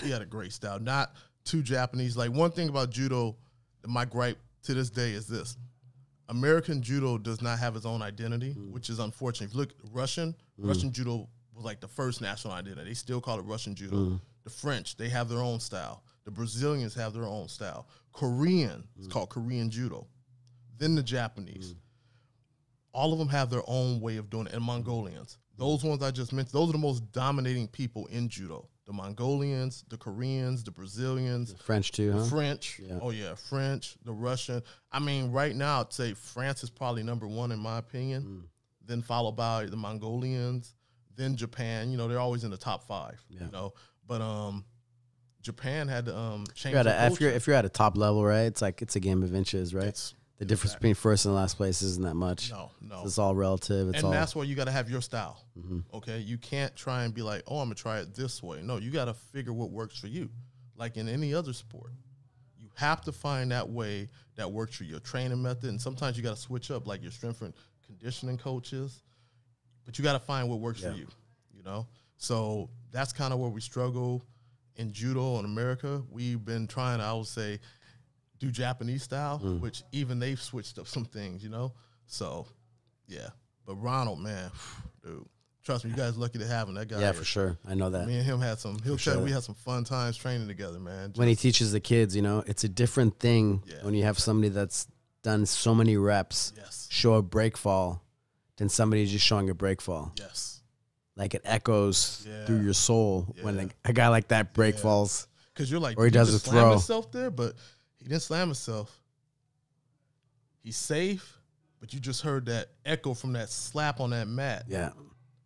He had a great style. Not too Japanese. Like, one thing about judo, my gripe to this day is this: American judo does not have its own identity, which is unfortunate. If you look at Russian judo was like the first national identity. They still call it Russian judo. The French, they have their own style. The Brazilians have their own style. Korean, it's called Korean judo. Then the Japanese. All of them have their own way of doing it. And Mongolians. Those ones I just mentioned, those are the most dominating people in judo. The Mongolians, the Koreans, the Brazilians. The French too, huh? French. Yeah. Oh, yeah. French, the Russian. I mean, right now, I'd say France is probably number one in my opinion. Then followed by the Mongolians. Then Japan. You know, they're always in the top 5. Yeah. You know, but Japan had to change their culture. If you're at a top level, right? It's a game of inches, right? The difference between first and last place isn't that much. No. It's all relative. That's why you got to have your style. Okay, you can't try and be like, oh, I'm gonna try it this way. No, you got to figure what works for you. Like in any other sport, you have to find that way that works for your training method. And sometimes you got to switch up, like your strength and conditioning coaches. But you got to find what works for you. You know, so that's kind of where we struggle in judo in America. We've been trying to, I would say, do Japanese style, which even they've switched up some things, you know? So, yeah. But Ronald, man, dude, Trust me, you guys lucky to have him. That guy. Yeah, for sure. I know that. Me and him had some. He'll tell you we had some fun times training together, man. When he teaches the kids, it's a different thing when you have somebody that's done so many reps, show a break fall, than somebody just showing a break fall. Yes. Like it echoes through your soul when a guy like that break falls. Because you're like, or he does a slam throw. Himself there, but he didn't slam himself. He's safe, but you just heard that echo from that slap on that mat. Yeah.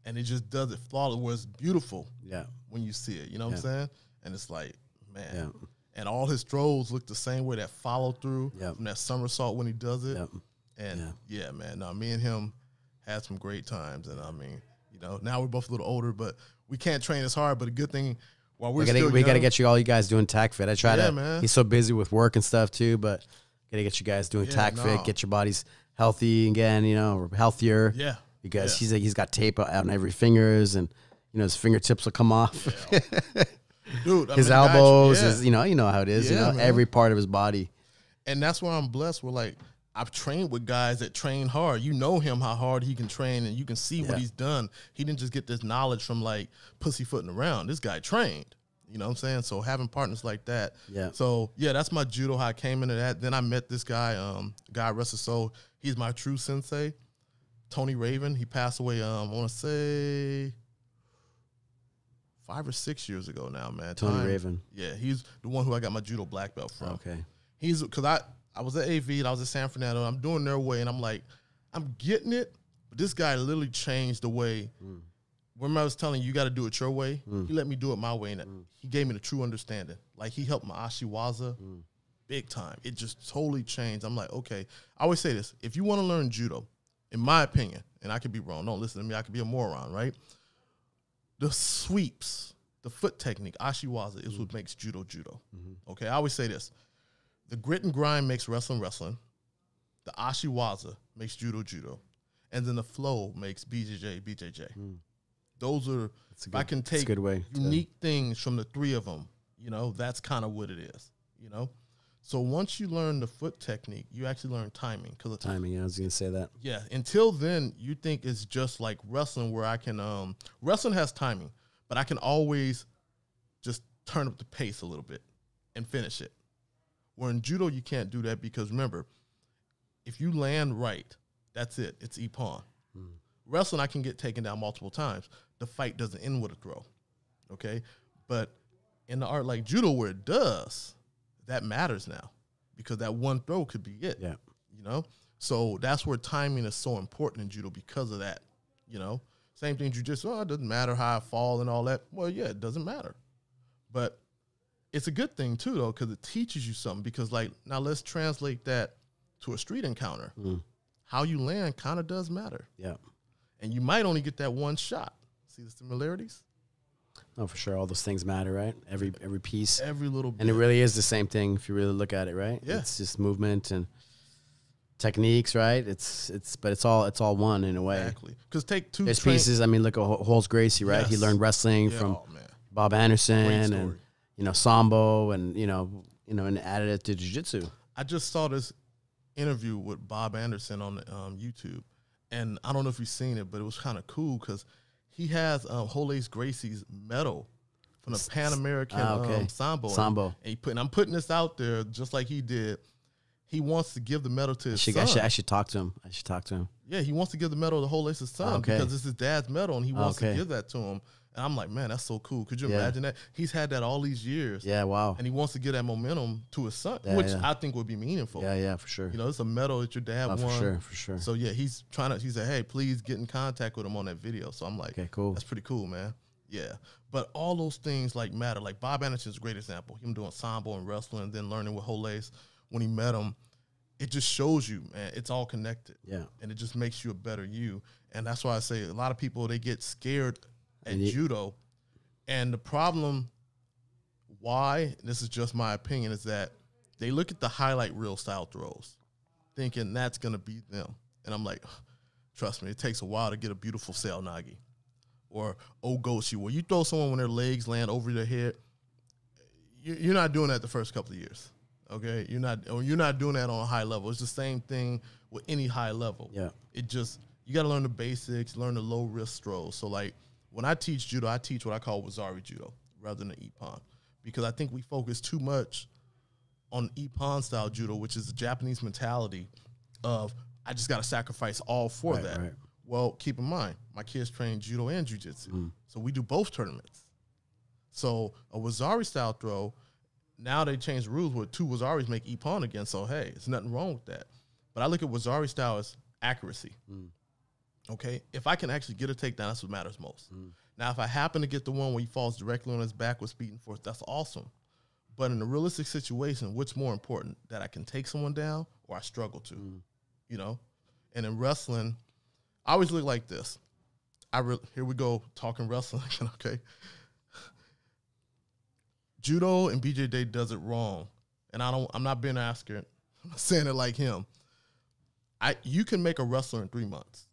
And it just does it flawless. Where it's beautiful. Yeah. When you see it, you know what I'm saying? And it's like, man. Yeah. And all his throws look the same way. That follow through from that somersault when he does it. Yep. And man. Now me and him had some great times, and I mean, now we're both a little older, but we can't train as hard. But a good thing. While we got to get all you guys doing tack fit. I try to. Man. He's so busy with work and stuff too, but got to get you guys doing tack fit. Get your bodies healthy again. Or healthier. Yeah. Because he's got tape out on every fingers, and his fingertips will come off. Yeah. Dude, his elbows, his, you know how it is. Every part of his body. And that's why I'm blessed. We're like, I've trained with guys that train hard. You know him, how hard he can train, and you can see what he's done. He didn't just get this knowledge from like pussyfooting around. This guy trained. You know what I'm saying? So having partners like that. Yeah. So that's my judo, how I came into that. Then I met this guy, God rest his soul. He's my true sensei, Tony Raven. He passed away, I want to say 5 or 6 years ago now, man. Tony Raven. Yeah, he's the one who I got my judo black belt from. Okay. Because I was at AV and I was at San Fernando. I'm doing their way, and I'm like, I'm getting it. But this guy literally changed the way. Remember I was telling you got to do it your way? He let me do it my way, and he gave me the true understanding. Like, he helped my Ashiwaza big time. It just totally changed. I'm like, okay. I always say this. If you want to learn judo, in my opinion, and I could be wrong. Don't listen to me. I could be a moron, right? The sweeps, the foot technique, Ashiwaza, is what makes judo. Okay? I always say this. The grit and grind makes wrestling. The Ashiwaza makes judo. And then the flow makes BJJ. Those are, if I can take unique things from the three of them, that's kind of what it is, So once you learn the foot technique, you actually learn timing. Timing, I was going to say that. Yeah, until then, you think it's just like wrestling where I can, wrestling has timing, but I can always just turn up the pace a little bit and finish it. Where in judo, you can't do that because, remember, if you land right, that's it. It's ippon. Wrestling, I can get taken down multiple times. The fight doesn't end with a throw, okay? But in the art like judo where it does, that matters now because that one throw could be it, So that's where timing is so important in judo because of that, Same thing jiu-jitsu, it doesn't matter how I fall and all that. Well, yeah, it doesn't matter. But it's a good thing, too, though, because it teaches you something. Because, like, now let's translate that to a street encounter. How you land kind of does matter. Yeah. And you might only get that one shot. See the similarities? No, for sure. All those things matter, right? Every piece. Every little bit. And it really is the same thing if you really look at it, right? Yeah. It's just movement and techniques, right? But it's all one in a way. Exactly. Because take two. There's pieces. I mean, look at Holtz Gracie, right? Yes. He learned wrestling from Bob Anderson and sambo and and added it to jiu-jitsu. I just saw this interview with Bob Anderson on YouTube, and I don't know if you've seen it, but it was kind of cool because he has Holtz Gracie's medal from the Pan American Sambo. And I'm putting this out there just like he did. He wants to give the medal to his son. I should talk to him. Yeah, he wants to give the medal to Holtz's son because it's his dad's medal, and he wants to give that to him. And I'm like, man, that's so cool. Could you imagine that? He's had that all these years. Yeah, wow. And he wants to give that momentum to his son, which I think would be meaningful. Yeah, for sure. It's a medal that your dad won. For sure. So, yeah, he said, hey, please get in contact with him on that video. So I'm like, okay, cool. That's pretty cool, man. Yeah. But all those things, like, matter. Like, Bob Anderson's a great example. Him doing sambo and wrestling and then learning with Holtz when he met him. It just shows you, man, it's all connected. Yeah. And it just makes you a better you. And that's why I say a lot of people, they get scared at judo. And the problem, why, this is just my opinion, is that they look at the highlight reel style throws, thinking that's going to beat them. And I'm like, trust me, it takes a while to get a beautiful sail nagi or ogoshi, where you throw someone when their legs land over their head. You're not doing that the first couple of years. Okay, you're not doing that on a high level. It's the same thing with any high level. Yeah, you got to learn the basics, learn the low risk throws. So like when I teach judo, I teach what I call Wazari judo rather than ippon, because I think we focus too much on ippon style judo, which is the Japanese mentality of I just got to sacrifice all for that. Right. Well, keep in mind, my kids train judo and jiu-jitsu, so we do both tournaments. So a Wazari style throw, now they changed the rules where 2 Wazaris make ippon again. So hey, there's nothing wrong with that. But I look at Wazari style as accuracy. Okay, if I can actually get a takedown, that's what matters most. Now, if I happen to get the one where he falls directly on his back with speed and force, that's awesome. But in a realistic situation, what's more important, that I can take someone down or I struggle to, you know? And in wrestling, I always look like this. Here we go, talking wrestling, okay? Judo and BJJ does it wrong. And I'm not being Askren. I'm not saying it like him. You can make a wrestler in 3 months.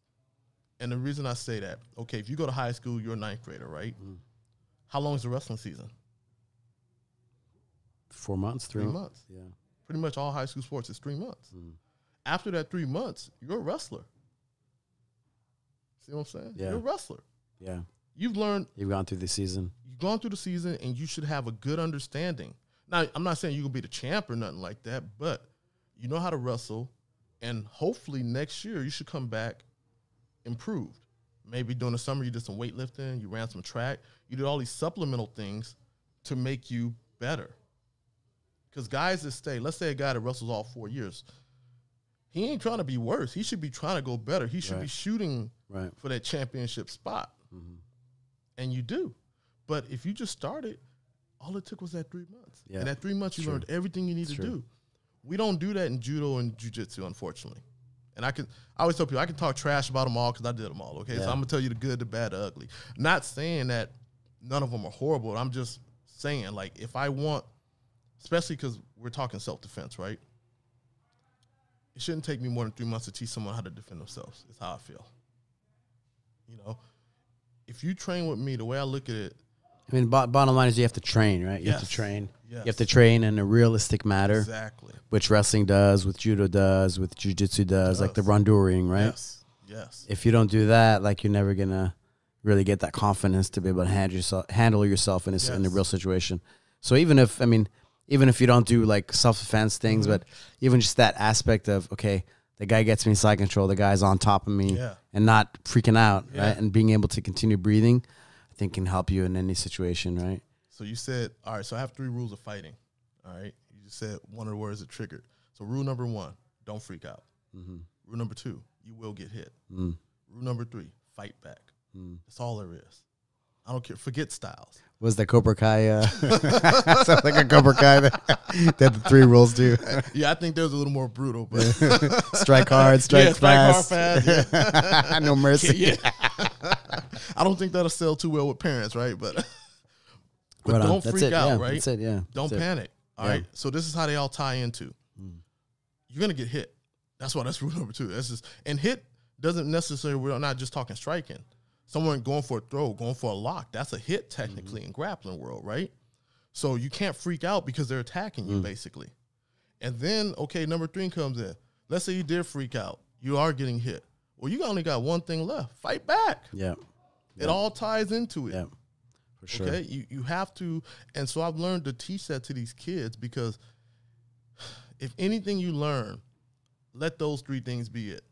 And the reason I say that, okay, if you go to high school, you're a 9th grader, right? How long is the wrestling season? 4 months, 3 months. Yeah. Pretty much all high school sports is 3 months. After that 3 months, you're a wrestler. See what I'm saying? Yeah. You're a wrestler. Yeah. You've learned. You've gone through the season. You've gone through the season, and you should have a good understanding. Now, I'm not saying you're going to be the champ or nothing like that, but you know how to wrestle, and hopefully next year you should come back improved. Maybe during the summer you did some weightlifting, you ran some track, you did all these supplemental things to make you better. Because guys that stay, let's say a guy that wrestles all 4 years, he ain't trying to be worse. He should be trying to go better. He should be shooting for that championship spot. And you do. But if you just started, all it took was that 3 months. Yeah. And that 3 months you learned everything you need to do. We don't do that in judo and jiu-jitsu, unfortunately. And I always tell people, I can talk trash about them all because I did them all, okay? So I'm going to tell you the good, the bad, the ugly. Not saying that none of them are horrible. I'm just saying, like, if I want, especially because we're talking self-defense, right? It shouldn't take me more than 3 months to teach someone how to defend themselves, is how I feel. You know? If you train with me, the way I look at it. I mean, bottom line is you have to train, right? You have to train. Yes. You have to train in a realistic manner. Exactly. Which wrestling does, which judo does, which jiu-jitsu does, like the ronduring, right? Yes. Yes. If you don't do that, like, you're never going to really get that confidence to be able to handle yourself in a real situation. So even if you don't do, like, self-defense things, but even just that aspect of, okay, the guy gets me in side control, the guy's on top of me, and not freaking out, right? And being able to continue breathing, I think can help you in any situation, right? So you said, all right, so I have 3 rules of fighting, all right? You just said one of the words that triggered. So rule number 1, don't freak out. Rule number 2, you will get hit. Rule number 3, fight back. That's all there is. I don't care. Forget styles. Was the Cobra Kai? Sounds like a Cobra Kai. That the 3 rules do. Yeah, I think there's a little more brutal, but strike hard, strike fast. Strike hard, fast. No mercy. Yeah. I don't think that'll sell too well with parents, right? But don't freak out, right? That's it. Yeah. Don't panic. All right. So this is how they all tie into. You're gonna get hit. That's rule number 2. That's just, and hit doesn't necessarily. We're not just talking striking. Someone going for a throw, going for a lock, that's a hit technically in grappling world, right? So you can't freak out because they're attacking you, basically. And then, okay, number 3 comes in. Let's say you did freak out. You are getting hit. Well, you only got one thing left. Fight back. Yeah. It all ties into it. Yeah, for sure. Okay, you have to. And so I've learned to teach that to these kids, because if anything you learn, let those 3 things be it.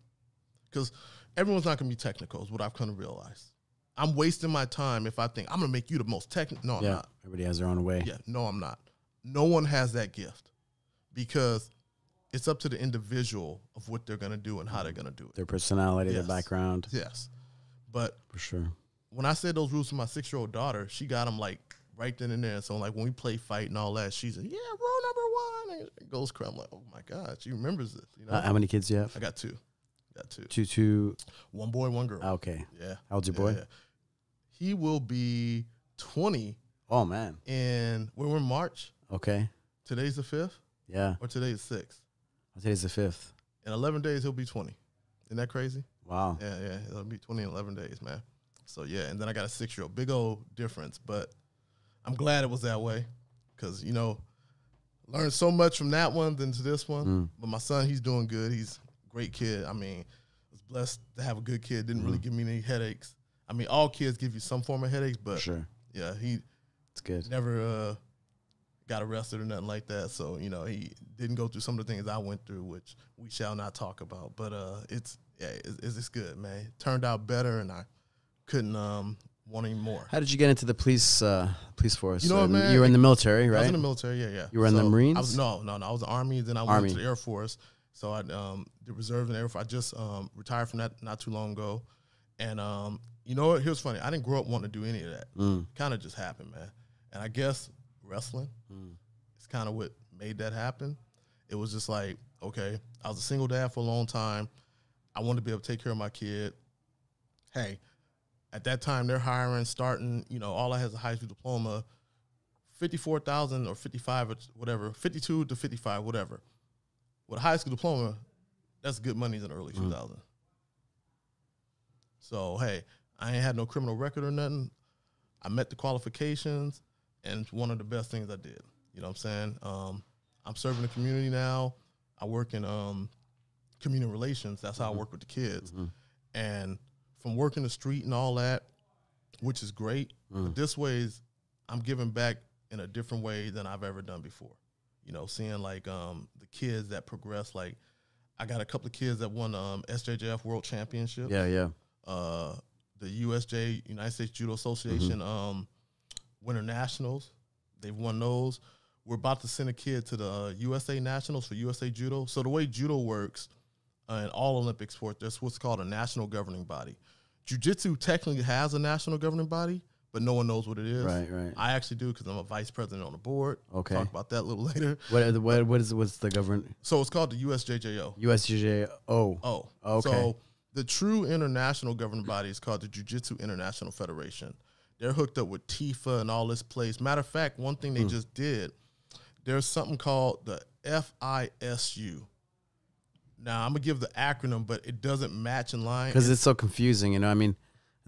Because everyone's not going to be technical is what I've come to realize. I'm wasting my time if I think I'm going to make you the most technical. No, I'm not. Everybody has their own way. Yeah, no, I'm not. No one has that gift, because it's up to the individual of what they're going to do and how they're going to do it. Their personality, their background. Yes. But for sure, when I said those rules to my 6-year-old daughter, she got them like right then and there. So like when we play fight and all that, she's like, yeah, rule number 1. And it goes crazy. I'm like, oh my God, she remembers this. You know? How many kids do you have? I got 2. Two. 1 boy, 1 girl. Okay. Yeah. How old's your boy? Yeah. He will be 20. Oh, man. And we're in March. Okay. Today's the 5th? Yeah. Or today's the 6th? Today's the 5th. In 11 days, he'll be 20. Isn't that crazy? Wow. Yeah. It'll be 20 in 11 days, man. So, yeah. And then I got a 6-year-old. Big old difference. But I'm glad it was that way, because, you know, learned so much from that one than to this one. But my son, he's doing good. He's a great kid. I mean, was blessed to have a good kid. Didn't really give me any headaches. I mean, all kids give you some form of headaches, but sure. Yeah, it's good. Never got arrested or nothing like that. So, you know, he didn't go through some of the things I went through, which we shall not talk about. But it's good, man. It turned out better, and I couldn't want any more. How did you get into the police force? You know what, man? You were in the military, right? I was in the military, yeah. You were in the Marines? No. I was in the Army, then I went to the Air Force. So I did reserve in the Air Force. I just retired from that not too long ago. And you know what? Here's funny. I didn't grow up wanting to do any of that. Kind of just happened, man. And I guess wrestling is kind of what made that happen. It was just like, okay, I was a single dad for a long time. I wanted to be able to take care of my kid. Hey, at that time, they're hiring, starting, you know, all I had is a high school diploma, 54,000 or 55 or whatever, 52 to 55, whatever. With a high school diploma, that's good money in the early 2000s. So, hey, I ain't had no criminal record or nothing. I met the qualifications, and it's one of the best things I did. You know what I'm saying? I'm serving the community now. I work in community relations. That's how I work with the kids. And from working the street and all that, which is great, but this way I'm giving back in a different way than I've ever done before. You know, seeing like the kids that progress. Like I got a couple of kids that won SJJF World Championship. Yeah. The USJ, United States Judo Association, Winter Nationals. They've won those. We're about to send a kid to the USA Nationals for USA Judo. So the way judo works in all Olympic sports, there's what's called a national governing body. Jiu-Jitsu technically has a national governing body, but no one knows what it is. Right. I actually do because I'm a vice president on the board. Okay. Talk about that a little later. What's the government? So it's called the USJJO. USJJO. Oh. Okay. So the true international governing body is called the Jiu-Jitsu International Federation. They're hooked up with TIFA and all this place. Matter of fact, one thing they just did, there's something called the FISU. Now, I'm going to give the acronym, but it doesn't match in line. Because it's so confusing, you know. I mean,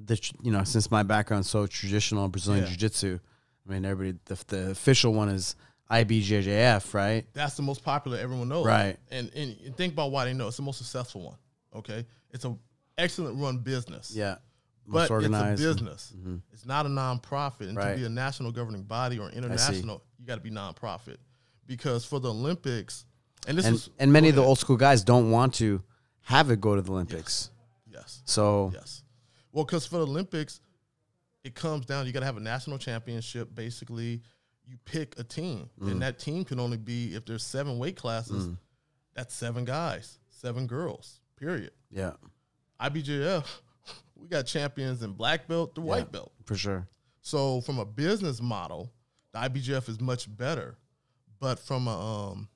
since my background's so traditional in Brazilian Jiu-Jitsu, I mean, everybody, the official one is IBJJF, right? That's the most popular everyone knows. Right. And think about why they know. It's the most successful one, okay? It's an excellent run business. Yeah. But organized. It's a business. It's not a nonprofit. And to be a national governing body or international, you got to be nonprofit. Because for the Olympics, and many of the old school guys don't want to have it go to the Olympics. Yes. So. Yes. Well, because for the Olympics, it comes down, you got to have a national championship. Basically, you pick a team. And that team can only be, if there's 7 weight classes, that's 7 guys, 7 girls, period. Yeah. IBJF, we got champions in black belt to white belt. For sure. So from a business model, the IBJF is much better. But from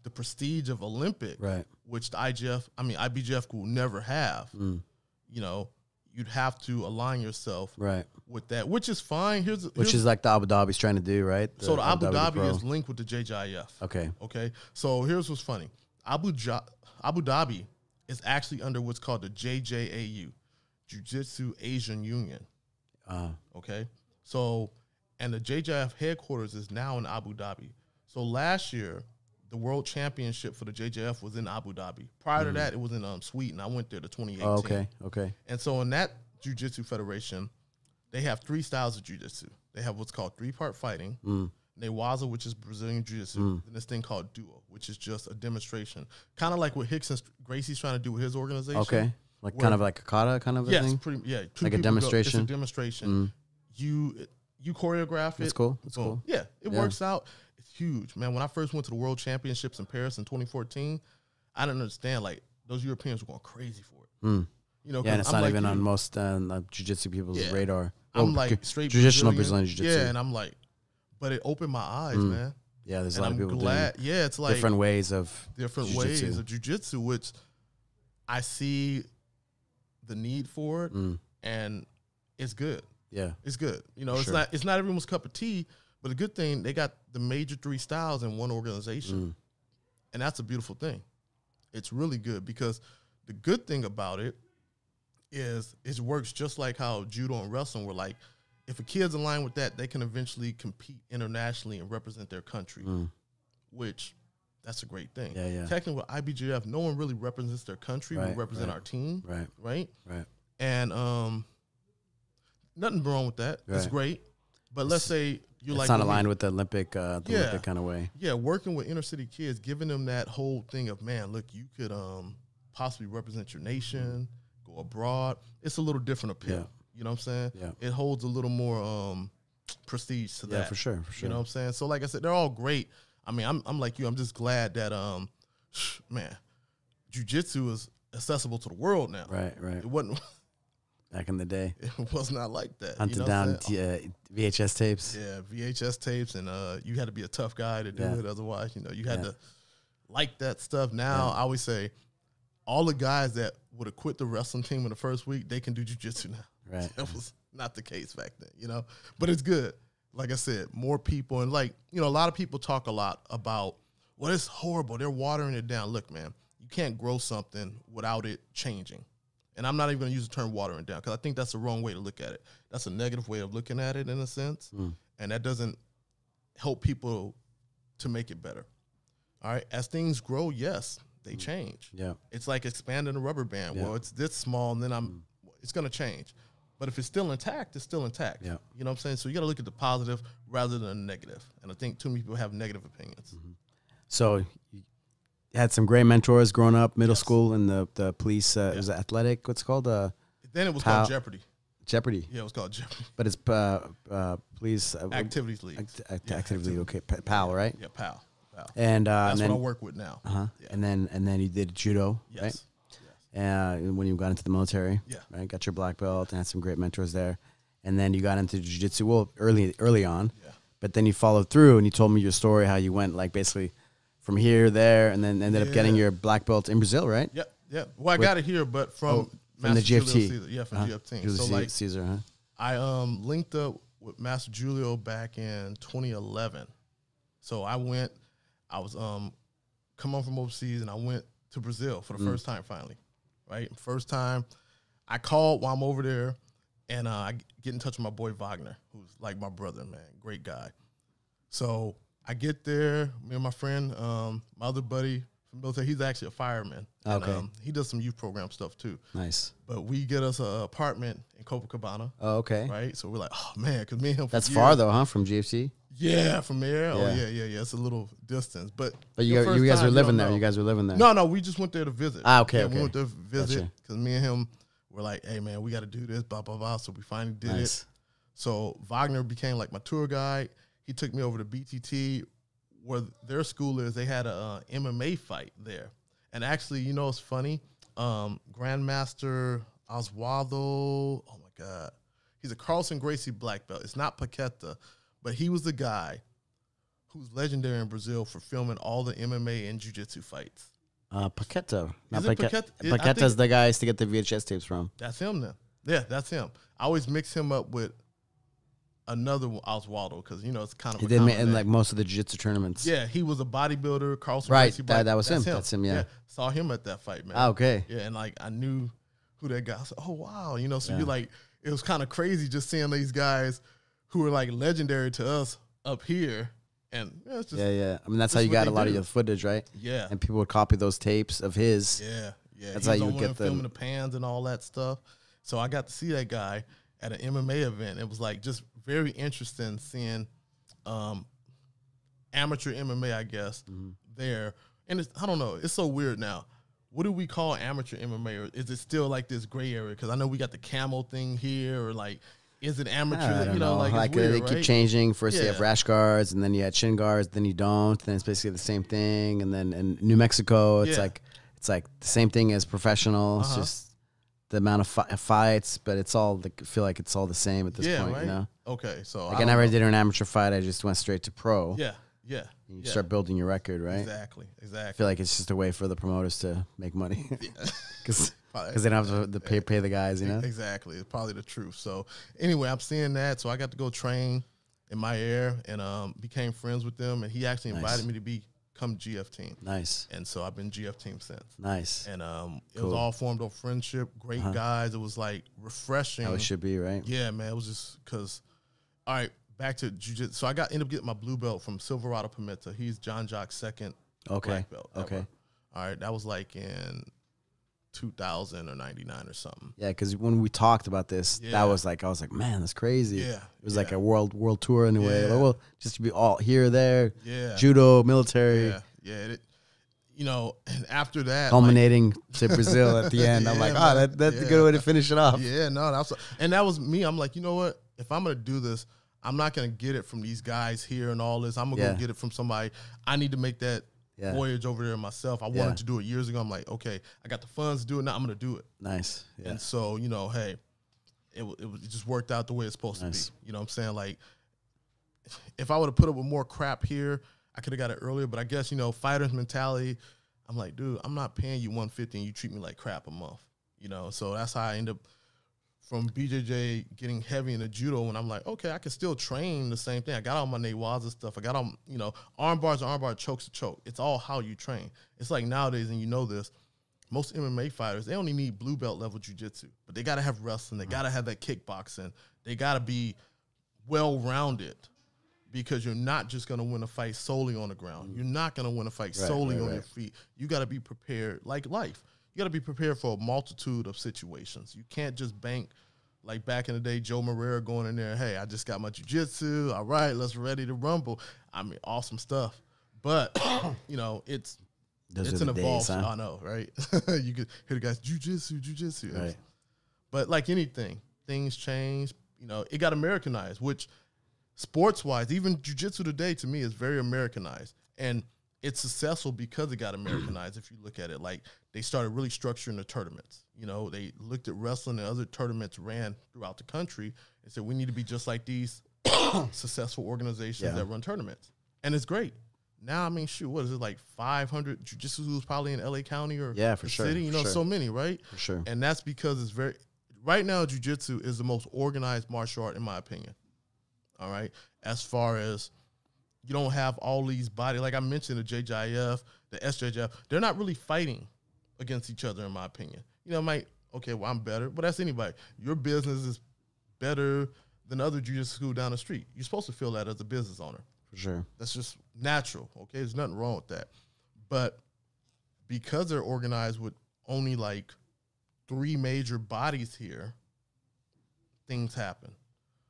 the prestige of Olympic, which the IBJF will never have, you know, you'd have to align yourself with that, which is fine. Which is like the Abu Dhabi's trying to do, right? So the Abu Dhabi is linked with the JJIF. Okay. So here's what's funny. Abu Dhabi is actually under what's called the JJAU, Jiu-Jitsu Asian Union. Okay. So, and the JJIF headquarters is now in Abu Dhabi. So last year, the World Championship for the JJF was in Abu Dhabi. Prior to that, it was in Sweden. I went there to 2018. Okay. And so in that Jiu-Jitsu Federation, they have 3 styles of Jiu-Jitsu. They have what's called 3-part fighting, Newaza, which is Brazilian Jiu-Jitsu, and this thing called Duo, which is just a demonstration. Kind of like what Hicks and Gracie's trying to do with his organization. Okay. Like kind of like a kata kind of a thing? Yes, like a demonstration? It's a demonstration. You choreograph it. That's cool. That's cool. Yeah, it works out. It's huge, man. When I first went to the World Championships in Paris in 2014, I didn't understand. Like, those Europeans were going crazy for it. You know, and it's not even on most jiu-jitsu people's radar. I'm like straight traditional Brazilian jiu-jitsu. Yeah, and I'm like, but it opened my eyes, man. Yeah, there's a lot of people doing it's like different ways of jiu-jitsu, which I see the need for it, and it's good. Yeah, it's good. You know, it's not everyone's cup of tea, but the good thing, they got the major 3 styles in one organization, and that's a beautiful thing. It's really good because the good thing about it is it works just like how judo and wrestling were like. If a kid's in line with that, they can eventually compete internationally and represent their country, which that's a great thing. Yeah, yeah. Technically, with IBJJF, no one really represents their country. Right, we represent our team. Right. Right. Right. And nothing wrong with that. It's great. But let's say you're it's like not aligned with the Olympic kind of way. Yeah, working with inner city kids, giving them that whole thing of, man, look, you could possibly represent your nation, go abroad. It's a little different appeal. Yeah. You know what I'm saying? Yeah. It holds a little more prestige to that. Yeah, for sure. You know what I'm saying? So like I said, they're all great. I mean, I'm like you. I'm just glad that man, jiu-jitsu is accessible to the world now. Right. It wasn't back in the day. It was not like that. Hunted down VHS tapes. Yeah, VHS tapes, and you had to be a tough guy to do it. Otherwise, you had to like that stuff. Now, I always say, all the guys that would have quit the wrestling team in the first week, they can do jiu-jitsu now. Right. That was not the case back then, But it's good. Like I said, more people. And a lot of people talk a lot about, well, it's horrible. They're watering it down. Look, man, you can't grow something without it changing. And I'm not even going to use the term watering down because I think that's the wrong way to look at it. That's a negative way of looking at it in a sense. And that doesn't help people to make it better. All right. As things grow, yes, they change. Yeah. It's like expanding a rubber band. Yeah. Well, it's this small and then it's going to change. But if it's still intact, it's still intact. Yeah. You know what I'm saying? So you got to look at the positive rather than the negative. And I think too many people have negative opinions. So you had some great mentors growing up, middle school, and the police. It was athletic. What's it called? Then it was called Jeopardy. Jeopardy. Yeah, it was called Jeopardy. But it's police activities league. Activities league. Okay, PAL, right? Yeah, PAL. And that's what I work with now. Yeah. And then you did judo, right? When you got into the military, right? Got your black belt and had some great mentors there. And then you got into jiu-jitsu, well, early on. Yeah. But then you followed through and you told me your story, how you went basically from here, there, and then ended up getting your black belt in Brazil, right? Yeah. Well, I got it here, but from the GFT. From GFT. Julio Caesar, huh? I linked up with Master Julio back in 2011. So I was come home from overseas and I went to Brazil for the first time finally. Right? First time I called while I'm over there and I get in touch with my boy Wagner, who's like my brother, man. Great guy. So I get there, me and my friend, my other buddy from military, he's actually a fireman. Okay. And, he does some youth program stuff too. Nice. But we get us an apartment in Copacabana. Oh, okay. Right? So we're like, oh, man, because me and him. That's far though, huh, from GFC? Yeah, from there. Yeah. Oh, yeah. It's a little distance. But you guys were living there. You guys were living there. No, we just went there to visit. Okay. We went there to visit because me and him were like, hey, man, we got to do this, blah, blah, blah. So we finally did it. So Wagner became like my tour guide. He took me over to BTT where their school is. They had a MMA fight there. And actually, it's funny. Grandmaster Oswaldo, oh, my God. He's a Carlson Gracie black belt. It's not Paqueta. But he was the guy who's legendary in Brazil for filming all the MMA and jiu-jitsu fights. Paqueta. Paqueta? Paqueta's the guys to get the VHS tapes from. That's him then. Yeah, that's him. I always mix him up with another Oswaldo because, it's kind of he did in like most of the jiu-jitsu tournaments. Yeah, he was a bodybuilder. Carlson right, Gracie that was him. That's him, yeah. Saw him at that fight, man. Oh, okay. Yeah, and I knew who that guy was. Oh, wow. So you're it was kind of crazy just seeing these guys who were legendary to us up here. And it's just, I mean, that's how you got a lot of your footage, right? Yeah. And people would copy those tapes of his. Yeah. That's how you would get them. Filming the pans and all that stuff. So I got to see that guy at an MMA event. It was just very interesting seeing amateur MMA, I guess, there. And I don't know. It's so weird now. What do we call amateur MMA? Or is it still this gray area? Because I know we got the camel thing here, or is it amateur? I don't know. It's weird, they keep changing. First you have rash guards, and then you had shin guards, then you don't. Then it's basically the same thing. And then in New Mexico, it's the same thing as professional. It's just the amount of fights, but it's all I feel like it's all the same at this point. Right? Okay, so I never did an amateur fight. I just went straight to pro. Yeah. You start building your record, right? Exactly. I feel like it's just a way for the promoters to make money. Because they don't have to pay the guys, Exactly. It's probably the truth. So anyway, I'm seeing that. So I got to go train in my air and became friends with them. And he actually invited me to become GF team. Nice. And so I've been GF team since. Nice. And it was all formed of friendship, great guys. It was refreshing. How it should be, right? Yeah, man. It was just because, all right, back to jiu-jitsu. So I ended up getting my blue belt from Silverado Pimenta. He's John Jock's second Okay. black belt. Okay. Ever. All right, that was like in 2000 or 99 or something. Yeah, because when we talked about this, that was like, I was like, man, that's crazy. Yeah. It was like a world tour in a way. Like, well, just to be all here, there. Yeah. Judo, military. Yeah. Yeah. You know, and after that, culminating to Brazil at the end. I'm like, that's a good way to finish it off. Yeah, no, that was me. I'm like, you know what? If I'm gonna do this, I'm not gonna get it from these guys here and all this. I'm gonna go get it from somebody. I need to make that voyage over there myself. I wanted to do it years ago. I'm like, okay, I got the funds to do it now. I'm gonna do it. Nice. Yeah. And so, you know, hey, it just worked out the way it's supposed to be. You know what I'm saying? Like, if I would have put up with more crap here, I could have got it earlier, but I guess, you know, fighter's mentality, I'm like, dude, I'm not paying you $150 and you treat me like crap a month, you know? So that's how I end up from BJJ getting heavy into judo, and I'm like, okay, I can still train the same thing. I got all my newaza stuff. I got all, you know, arm bars, chokes to choke. It's all how you train. It's like nowadays, and you know this, most MMA fighters, they only need blue belt level jiu-jitsu, but they got to have wrestling. They got to have that kickboxing. They got to be well-rounded. Because you're not just going to win a fight solely on the ground. You're not going to win a fight solely on your feet. You got to be prepared, like life. You got to be prepared for a multitude of situations. You can't just bank, like back in the day, Joe Moreira going in there, hey, I just got my jiu-jitsu. All right, let's ready to rumble. I mean, awesome stuff. But, you know, it's an evolved, I know, right? You could hear the guys, jiu-jitsu. Right. But like anything, things change. You know, it got Americanized, which – sports-wise, even jiu-jitsu today, to me, is very Americanized. And it's successful because it got Americanized, if you look at it. Like, they started really structuring the tournaments. You know, they looked at wrestling and other tournaments ran throughout the country and said, we need to be just like these successful organizations that run tournaments. And it's great. Now, I mean, shoot, what is it, like 500 jiu-jitsu schools probably in L.A. County or the city? You know, so many, right? For sure. And that's because it's very – right now, jiu-jitsu is the most organized martial art, in my opinion. All right, as far as you don't have all these bodies, like I mentioned, the JJIF, the SJJF, they're not really fighting against each other, in my opinion. You know, okay, well, I'm better, but that's anybody. Your business is better than other jiu-jitsu school down the street. You're supposed to feel that as a business owner. For sure. That's just natural, okay? There's nothing wrong with that. But because they're organized with only like 3 major bodies here, things happen.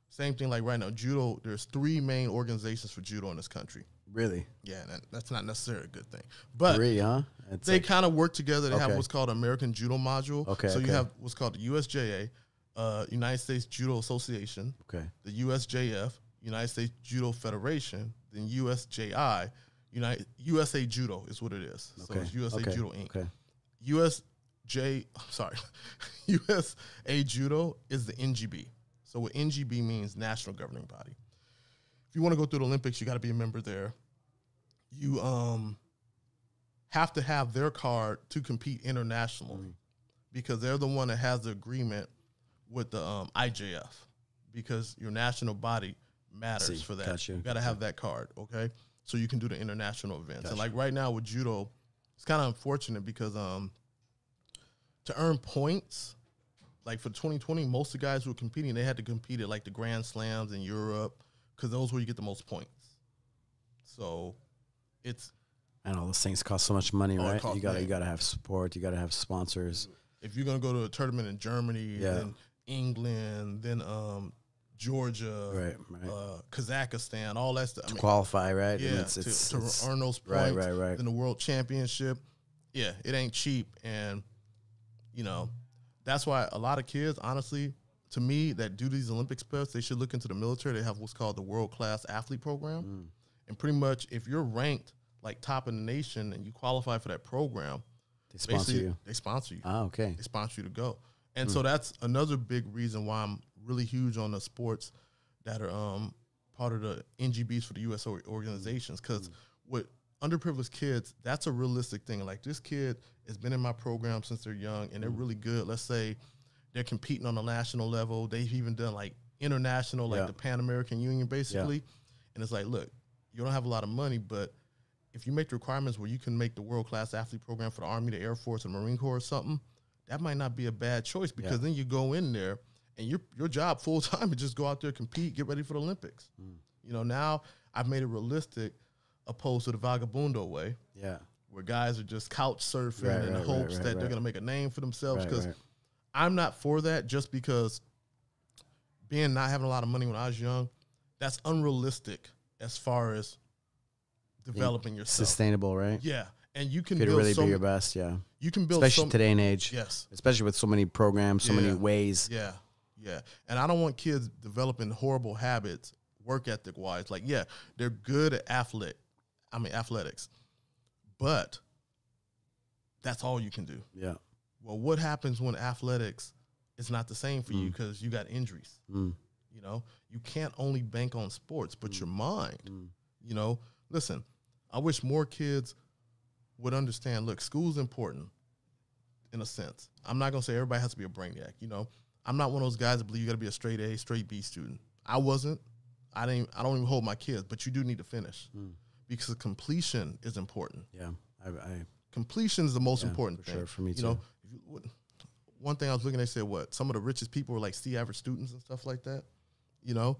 Same thing like right now, judo, there's 3 main organizations for judo in this country. Really? Yeah, that's not necessarily a good thing. But 3, huh? They kind of work together. They have what's called American Judo Module. Okay. So you have what's called the USJA, United States Judo Association. Okay. The USJF, United States Judo Federation. Then USJI, USA Judo is what it is. Okay. So it's USA Judo Inc. Okay. USA Judo is the NGB. So what NGB means, National Governing Body. If you want to go through the Olympics, you got to be a member there. You have to have their card to compete internationally because they're the one that has the agreement with the IJF because your national body matters for that. Gotcha. You got to have that card, okay? So you can do the international events. Gotcha. And like right now with judo, it's kind of unfortunate because to earn points, like for 2020, most of the guys who were competing, they had to compete at like the Grand Slams in Europe because those where you get the most points. So it's and all those things cost so much money, right? You gotta have support, you gotta have sponsors. If you're gonna go to a tournament in Germany, then England, then Georgia, Kazakhstan, all that stuff. To qualify, right? Yeah, to earn those points. Right. Then the World Championship. Yeah, it ain't cheap, and you know. That's why a lot of kids, honestly, to me, that do these Olympic sports, they should look into the military. They have what's called the world-class athlete program. And pretty much if you're ranked like top in the nation and you qualify for that program, they sponsor you. They sponsor you. Ah, okay. They sponsor you to go. And so that's another big reason why I'm really huge on the sports that are part of the NGBs for the U.S. organizations because with underprivileged kids, that's a realistic thing. Like this kid has been in my program since they're young and they're really good. Let's say they're competing on the national level. They've even done like international, like the Pan American Union basically. And it's like, look, you don't have a lot of money, but if you make the requirements where you can make the world-class athlete program for the Army, the Air Force, or Marine Corps or something, that might not be a bad choice because then you go in there and your job full-time is just go out there, compete, get ready for the Olympics. You know, now I've made it realistic. opposed to the vagabundo way. Yeah. Where guys are just couch surfing in hopes that they're going to make a name for themselves. Because I'm not for that, just because not having a lot of money when I was young, that's unrealistic as far as developing yourself. Sustainable, right? Yeah. And you can build really be your best, You can build, especially today and age. Yes. Especially with so many programs, so many ways. Yeah. Yeah. And I don't want kids developing horrible habits, work ethic wise. Like, yeah, they're good at athletics. But that's all you can do. Yeah. Well, what happens when athletics is not the same for you because you got injuries? You know, you can't only bank on sports, but your mind. You know, listen, I wish more kids would understand, look, school's important in a sense. I'm not going to say everybody has to be a brainiac. You know, I'm not one of those guys that believe you got to be a straight A, straight B student. I wasn't. I don't even hold my kids, but you do need to finish because completion is important. Yeah. Completion is the most important thing. Sure, for me too. You know, one thing I was looking at, said what some of the richest people were like C-average students and stuff like that. You know,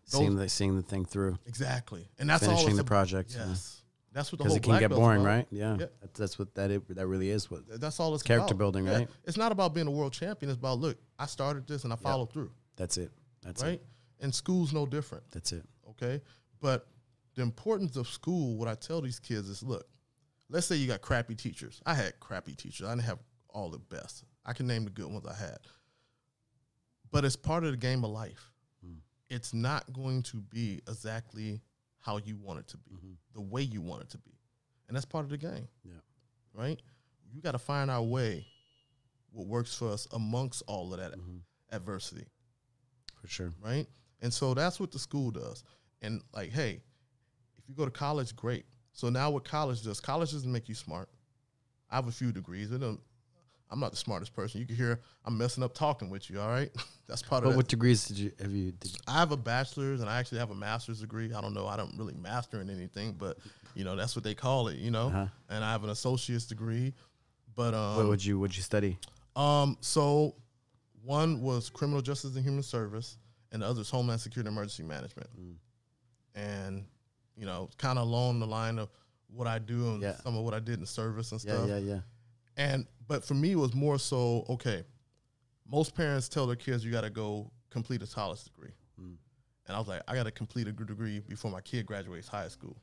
seeing the thing through exactly, and that's finishing the project. Yes, that's what the whole because it can get boring, right? Yeah, that's what that really is. What that's all it's character about. Building, right? It's not about being a world champion. It's about, look, I started this and I followed through. That's it. That's right. It. And school's no different. That's it. Okay, but the importance of school, what I tell these kids is, look, let's say you got crappy teachers. I had crappy teachers. I didn't have all the best. I can name the good ones I had. But it's part of the game of life. It's not going to be exactly how you want it to be, the way you want it to be. And that's part of the game. Yeah. Right? You got to find our way, what works for us amongst all of that adversity. For sure. Right? And so that's what the school does. And like, hey, if you go to college, great. So now what college doesn't make you smart. I have a few degrees. I'm not the smartest person. You can hear I'm messing up talking with you, all right? That's part of it. What degrees did you I have a bachelor's, and I actually have a master's degree. I don't know. I don't really master in anything, but, you know, that's what they call it, you know? And I have an associate's degree. But what would you study? So one was criminal justice and human service, and the other is homeland security and emergency management. And, you know, kind of along the line of what I do and some of what I did in service and stuff. But for me, it was more so, okay, most parents tell their kids you got to go complete a college degree. And I was like, I got to complete a degree before my kid graduates high school.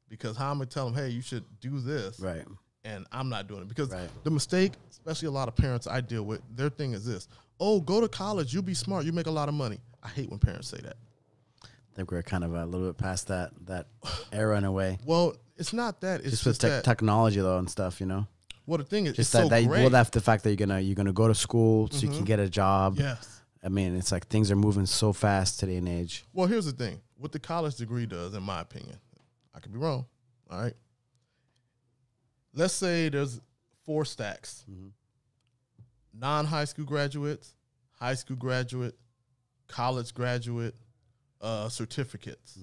Because how am I going to tell them, hey, you should do this? Right. And I'm not doing it. Because the mistake, especially a lot of parents I deal with, their thing is this: oh, go to college, you'll be smart, you make a lot of money. I hate when parents say that. I think we're kind of a little bit past that era in a way. Well, it's not that. It's just with technology, though, and stuff, you know? Well, the thing is, just it's that, so great. Well, that's the fact that you're gonna go to school so you can get a job. Yes. I mean, it's like things are moving so fast today and age. Well, here's the thing. What the college degree does, in my opinion, I could be wrong, all right? Let's say there's 4 stacks. Non-high school graduates, high school graduate, college graduate, certificates,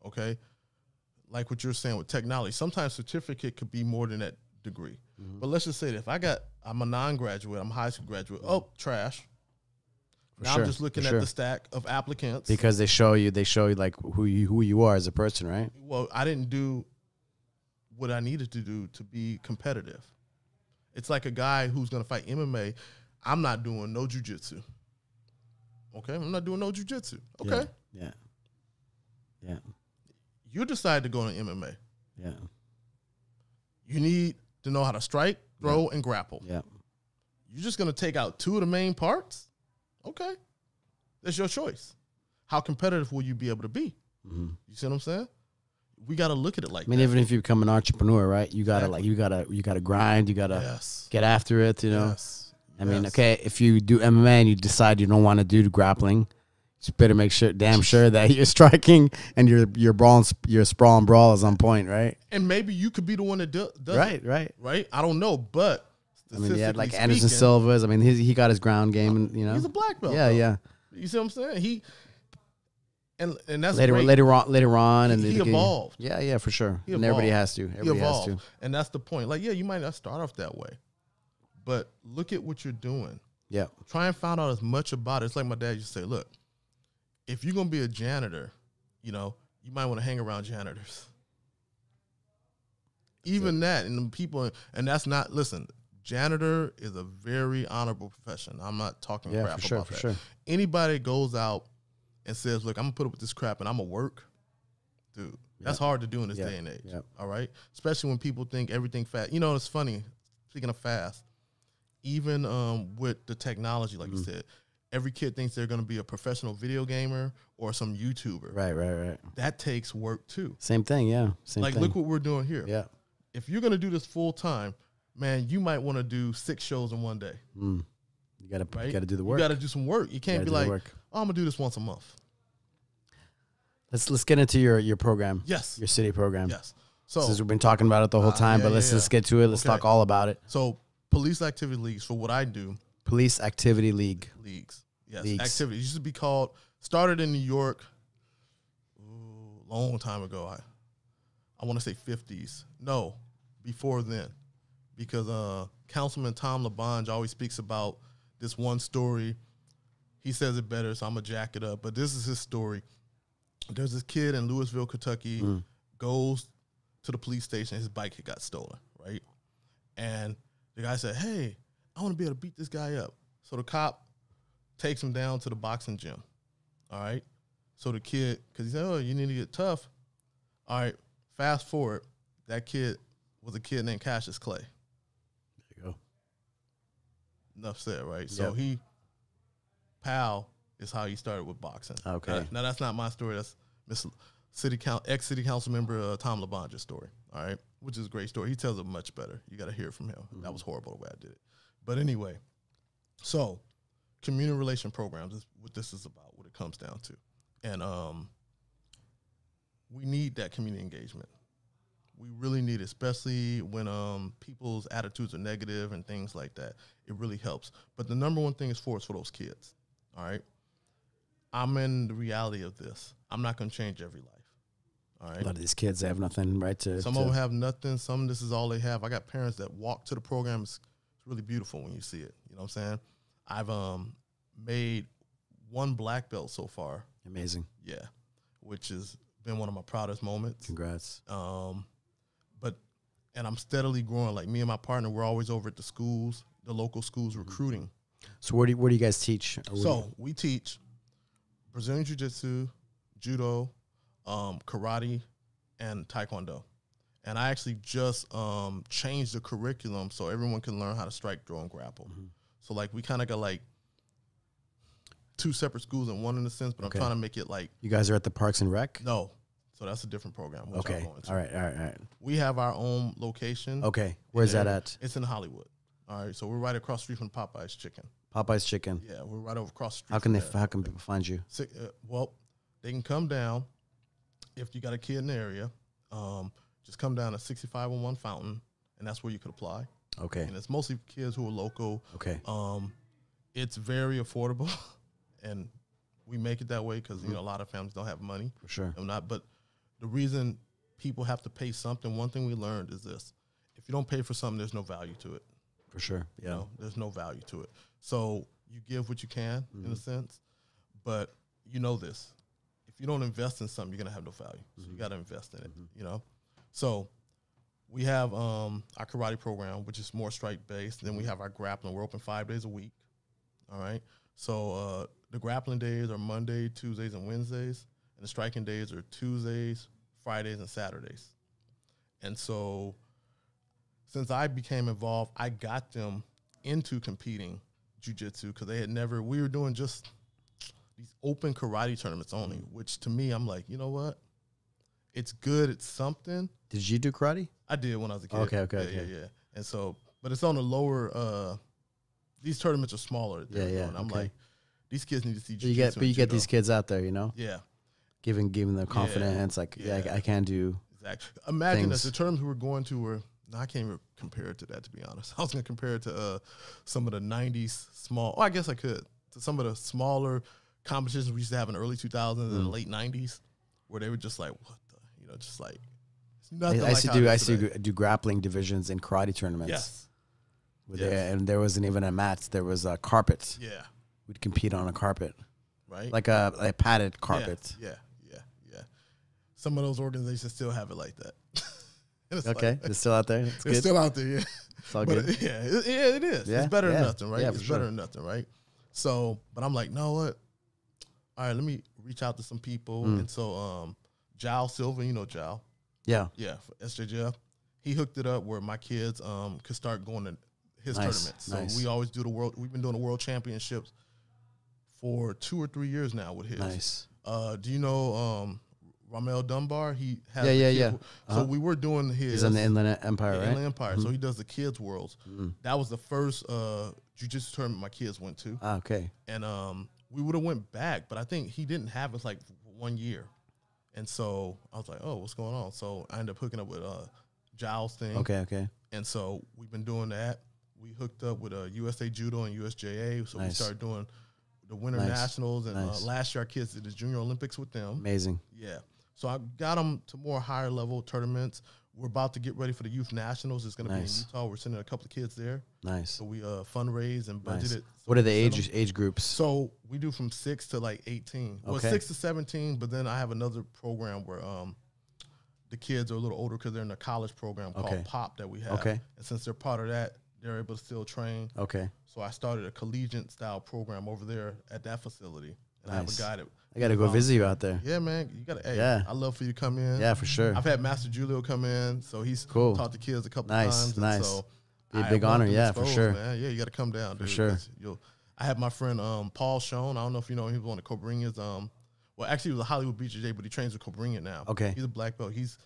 okay? Like what you're saying with technology. Sometimes certificate could be more than that degree. But let's just say that I'm a non-graduate, I'm a high school graduate, trash. Now I'm just looking at the stack of applicants. Because they show you like who you are as a person, right? Well, I didn't do what I needed to do to be competitive. It's like a guy who's going to fight MMA. I'm not doing no jiu-jitsu. Okay? I'm not doing no jiu-jitsu. Okay? Yeah. You decide to go to MMA. Yeah. You need to know how to strike, throw, and grapple. Yeah. You're just going to take out 2 of the main parts? Okay. That's your choice. How competitive will you be able to be? You see what I'm saying? We got to look at it like that. I mean, even if you become an entrepreneur, right? You gotta you gotta grind. You gotta get after it. You know. Yes. I mean, okay, if you do MMA and you decide you don't want to do grappling, you better make damn sure that you're striking and your sprawl and brawl is on point, right? And maybe you could be the one that does it. Right. I don't know, but I mean, yeah, like Anderson Silva's. I mean, he got his ground game, and you know, he's a black belt. Yeah. You see what I'm saying? And that's later on, and he evolved. Yeah, for sure. And everybody has to. Everybody has to. And that's the point. Like, yeah, you might not start off that way, but look at what you're doing. Yeah. Try and find out as much about it. It's like my dad used to say, look, if you're gonna be a janitor, you know, you might want to hang around janitors. Even that, and the people, and that's not, listen, janitor is a very honorable profession. I'm not talking crap about that. Anybody that goes out and says, look, I'm going to put up with this crap and I'm going to work, dude, that's hard to do in this day and age. All right? Especially when people think everything fast. You know, it's funny, speaking of fast, even with the technology, like you said, every kid thinks they're going to be a professional video gamer or some YouTuber. Right. That takes work too. Same thing, Like, look what we're doing here. Yeah. If you're going to do this full time, man, you might want to do 6 shows in one day. You got to do the work. You got to do some work. You can't be like, oh, I'm going to do this once a month. Let's get into your program. Yes. Your city program. Yes. So, since we've been talking about it the whole time, but let's get to it. Let's talk all about it. So, police activity leagues, for what I do. Police activity leagues. Yes. Activities. It used to be called, started in New York long time ago. I want to say 50s. No, before then. Because Councilman Tom LaBonge always speaks about this one story. He says it better, so I'm going to jack it up. But this is his story. There's this kid in Louisville, Kentucky, goes to the police station. His bike had got stolen, right? And the guy said, hey, I want to be able to beat this guy up. So the cop takes him down to the boxing gym, all right? So the kid, because he said, oh, you need to get tough. All right, fast forward. That kid was a kid named Cassius Clay. There you go. Enough said, right? So Pal is how he started with boxing. Okay. Now that's not my story. That's ex-city council member Tom LaBonge's story, all right? Which is a great story. He tells it much better. You got to hear it from him. That was horrible the way I did it. But anyway, so community relation programs is what this is about, what it comes down to. And we need that community engagement. We really need it, especially when people's attitudes are negative and things like that. It really helps. But the number one thing is for those kids, all right? I'm in the reality of this. I'm not going to change every life, all right? A lot of these kids have nothing, right? Some of them have nothing. Some this is all they have. I got parents that walk to the program. It's really beautiful when you see it. You know what I'm saying? I've made 1 black belt so far. Amazing. Yeah, which has been one of my proudest moments. Congrats. And I'm steadily growing. Like, me and my partner, we're always over at the schools, the local schools, recruiting. So where do you guys teach? We teach Brazilian Jiu-Jitsu, Judo, karate, and Taekwondo. And I actually just changed the curriculum so everyone can learn how to strike, throw, and grapple. So, like, we kind of got, like, 2 separate schools in one in a sense, but I'm trying to make it like... You guys are at the Parks and Rec? No. So that's a different program. Okay. All right. We have our own location. Okay. Where's that at? It's in Hollywood. All right. So we're right across the street from Popeye's Chicken. Popeye's Chicken. Yeah, we're right over across the street. How can people find you? Well, they can come down if you got a kid in the area. Just come down to 6501 Fountain, and that's where you could apply. Okay. And it's mostly kids who are local. Okay. It's very affordable, and we make it that way because a lot of families don't have money. For sure. But the reason people have to pay something, one thing we learned is this: if you don't pay for something, there's no value to it. For sure. Yeah. There's no value to it. So you give what you can in a sense, but you know this: if you don't invest in something, you're gonna have no value. So you got to invest in it. So we have our karate program, which is more strike based. Then we have our grappling. We're open 5 days a week. All right. So the grappling days are Monday, Tuesdays, and Wednesdays. And the striking days are Tuesdays, Fridays, and Saturdays. And so since I became involved, I got them into competing jiu-jitsu because they had never – we were doing just these open karate tournaments only, which to me, I'm like, you know what? It's good. It's something. Did you do karate? I did when I was a kid. Okay. Yeah. And so – but it's on the lower these tournaments are smaller. And I'm like, these kids need to see jiu-jitsu. But you get these kids out there, Yeah. Giving them confidence. Like, I can do. Exactly. Imagine that the terms we were going to were, I can't even compare it to that, to be honest. I was going to compare it to some of the 90s small, I guess I could, to some of the smaller competitions we used to have in the early 2000s and the late 90s, where they were just like, what the, just like, it's nothing I used to do grappling divisions in karate tournaments. Yes. And there wasn't even a mat. There was a carpet. Yeah. We'd compete on a carpet. Right. Like a padded carpet. Yeah. Some of those organizations still have it like that. It's Okay, like, it's still out there. It's it's good. still out there. Yeah, It's all but good. yeah, it is. Yeah, It's better yeah. than nothing, right? Yeah, It's for better sure. than nothing, right? So, but I'm like, know what? All right, let me reach out to some people. And so, Jal Silva, you know Jal. Yeah. Yeah, for SJJF. He hooked it up where my kids could start going to his tournaments. So Nice. we always do we've been doing the world championships for 2 or 3 years now with his. Nice. Do you know Ramel Dunbar? He has Yeah, the yeah, kid yeah. So we were doing his. He's on the Inland Empire, the right? Inland Empire. So he does the kids worlds. That was the first jiu-jitsu tournament my kids went to. Ah, okay. And we would have went back, but I think he didn't have us like 1 year. And so I was like, oh, what's going on? So I ended up hooking up with Giles thing. Okay. And so we've been doing that. We hooked up with USA Judo and USJA. So we started doing the Winter Nationals. And last year our kids did the Junior Olympics with them. Amazing. Yeah. So I got them to more higher level tournaments. We're about to get ready for the Youth Nationals. It's going to be in Utah. We're sending a couple of kids there. Nice. So we fundraise and budget it. What are the age groups? So we do from 6 to like 18. Well, 6 to 17, but then I have another program where the kids are a little older because they're in a college program called POP that we have. Okay. And since they're part of that, they're able to still train. Okay. So I started a collegiate style program over there at that facility. And I have a guy that I got to go visit you out there. yeah, man, you got to. Hey, Yeah. I love for you to come in. Yeah, for sure. I've had Master Julio come in, so he's taught the kids a couple times. Nice. And so Be a I big want honor, them yeah, for exposed, sure. Man. Yeah, you got to come down, dude. sure. I have my friend Paul Schoen. I don't know if you know him. He was one of Cobrinha's. Well, actually, he was a Hollywood BJJ, but he trains with Cobrinha now. Okay. He's a black belt. He's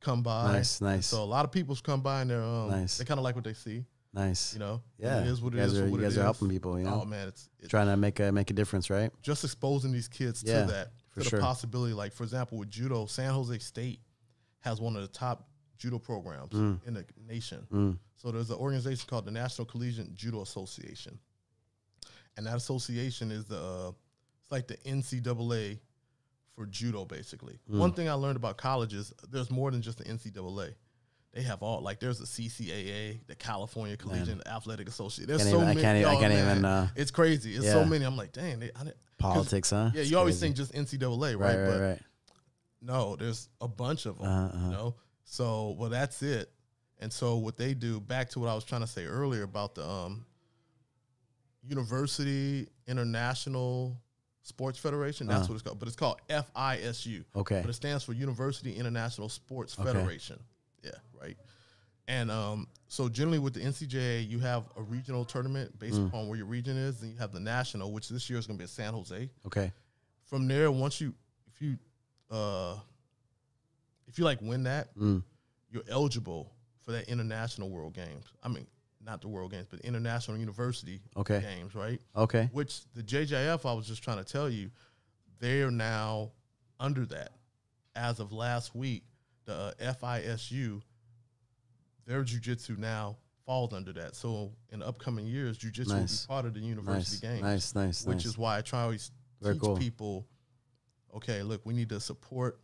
come by. Nice. So a lot of people's come by and they're they kind of like what they see. Nice. You know. Yeah. It is what it you guys is. You guys are helping people. You know. Oh man, it's trying to make a difference, right? just exposing these kids to that, to the possibility. Like for example, with judo, San Jose State has one of the top judo programs in the nation. So there's an organization called the National Collegiate Judo Association, and that association is it's like the NCAA for judo, basically. One thing I learned about colleges, there's more than just the NCAA. They have all, like, there's the CCAA, the California Collegiate Athletic Association. There's so many. I can't even. It's crazy. It's so many. I'm like, dang. Politics, huh? Yeah, It's you always crazy. think just NCAA, right? Right. No, there's a bunch of them, you know? So, well, that's it. And so what they do, back to what I was trying to say earlier about the University International Sports Federation, that's what it's called. But it's called FISU. Okay. But it stands for University International Sports Federation. Yeah, right. And so generally with the NCJA, you have a regional tournament based upon where your region is, and you have the national, which this year is going to be at San Jose. Okay. From there, if you like win that, you're eligible for that international World Games. I mean, not the World Games, but international university games, right? Okay. Which the JJF, I was just trying to tell you, they are now under that. As of last week, the FISU, their jiu-jitsu now falls under that. So in the upcoming years, jiu-jitsu will be part of the university games. Nice. Which is why I try to always teach people, okay, look, we need to support.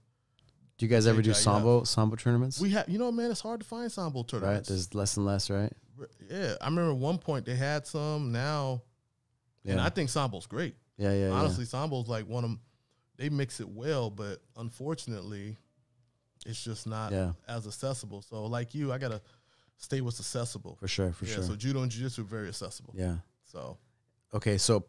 Do you guys ever do sambo tournaments? We have, man, it's hard to find sambo tournaments. Right, there's less and less, right? Yeah, I remember at one point they had some. Now, and I think sambo's great. Yeah. Honestly, sambo's like one of them. They mix it well, but unfortunately, it's just not as accessible. So, like you, I gotta stay what's accessible. For sure. So judo and jiu-jitsu are very accessible. Yeah. So. Okay, so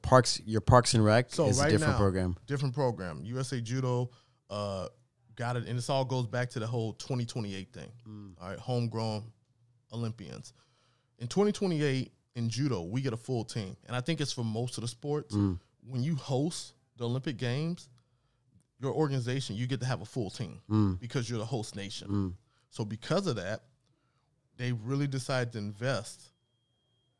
your Parks and Rec is a different program. Different program. USA Judo got it, and this all goes back to the whole 2028 thing. All right, homegrown Olympians. In 2028, in judo, we get a full team. And I think it's for most of the sports. When you host the Olympic Games, your organization, you get to have a full team because you're the host nation. So because of that, they really decided to invest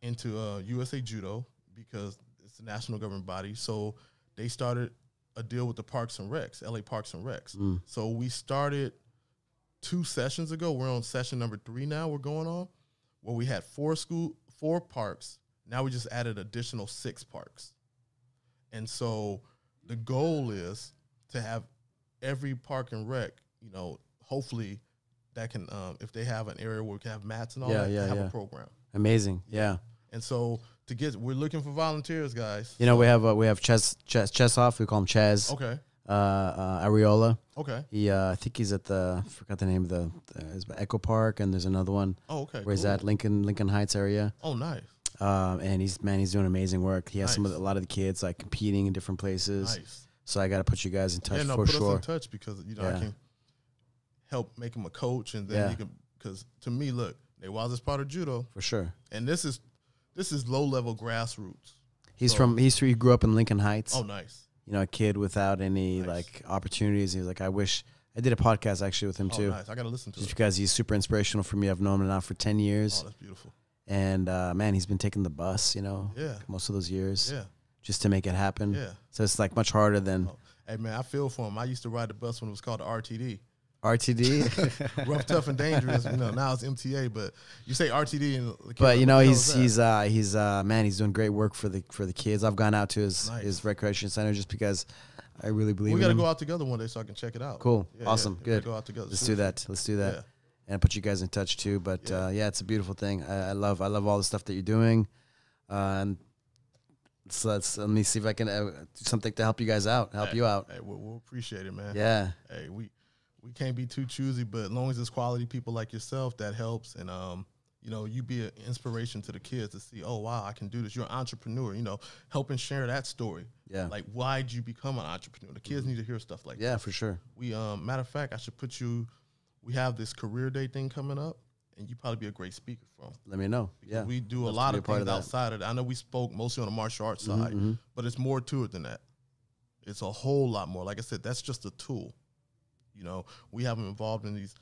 into USA Judo because it's a national government body. So they started a deal with the Parks and Recs, LA Parks and Recs. So we started 2 sessions ago. We're on session number 3 now. We're going on where we had 4 parks. Now we just added additional 6 parks. And so the goal is to have every park and rec, hopefully that can, if they have an area where we can have mats and all that, have a program. Amazing. Yeah. And so we're looking for volunteers, guys. We have Chesoff. We call him Chaz. Okay. Areola. Okay. I think he's at forgot the name of it's Echo Park, and there's another one. Oh, okay. Where he's at Lincoln Heights area. Oh, nice. And he's doing amazing work. He has Nice. a lot of the kids like competing in different places. Nice. So I got to put you guys in touch for put sure. us in touch because I can help make him a coach, and then you can. Because to me, look, Nawaz is part of judo For sure. and this is low level grassroots. He grew up in Lincoln Heights. Oh, nice. You know, a kid without any like opportunities. He was like, I wish I did a podcast actually with him too. Nice. I gotta listen to Just it. because he's super inspirational for me. I've known him now for 10 years. Oh, that's beautiful. And man, he's been taking the bus, Yeah. most of those years. Yeah. Just to make it happen. Yeah. So it's like much harder than Hey man, I feel for him. I used to ride the bus when it was called the RTD. RTD. Rough, tough, and dangerous. Now it's MTA, but you say RTD and But he's doing great work for the kids. I've gone out to his recreation center just because I really believe we got to in him. go out together one day so I can check it out. Cool. Yeah, Awesome. yeah. Good. Go out together. Let's do that. Yeah. And put you guys in touch too. But it's a beautiful thing. I love all the stuff that you're doing. And so let me see if I can do something to help you guys out, you out. Hey, we'll appreciate it, man. Yeah. Hey, we can't be too choosy, but as long as it's quality people like yourself, that helps. And you be an inspiration to the kids to see, oh wow, I can do this. You're an entrepreneur. Helping share that story. Yeah. Like, why'd you become an entrepreneur? The kids need to hear stuff like that. Yeah, for sure. We matter of fact, I should put you. We have this career day thing coming up, and you'd probably be a great speaker for them. Let me know. Yeah, we do a lot of things outside of that. I know we spoke mostly on the martial arts side, but it's more to it than that. It's a whole lot more. Like I said, that's just a tool. We have them involved in these.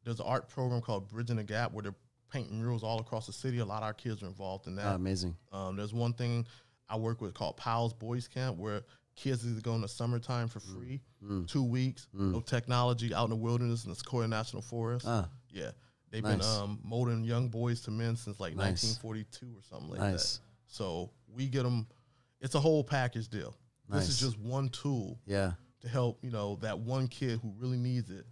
There's an art program called Bridging the Gap where they're painting murals all across the city. A lot of our kids are involved in that. Amazing. There's one thing I work with called Powell's Boys Camp where kids either go in the summertime for free, 2 weeks, no technology, out in the wilderness in the Sequoia National Forest. Yeah. They've been molding young boys to men since like 1942 or something like that. So we get them. It's a whole package deal. This is just one tool to help, that one kid who really needs it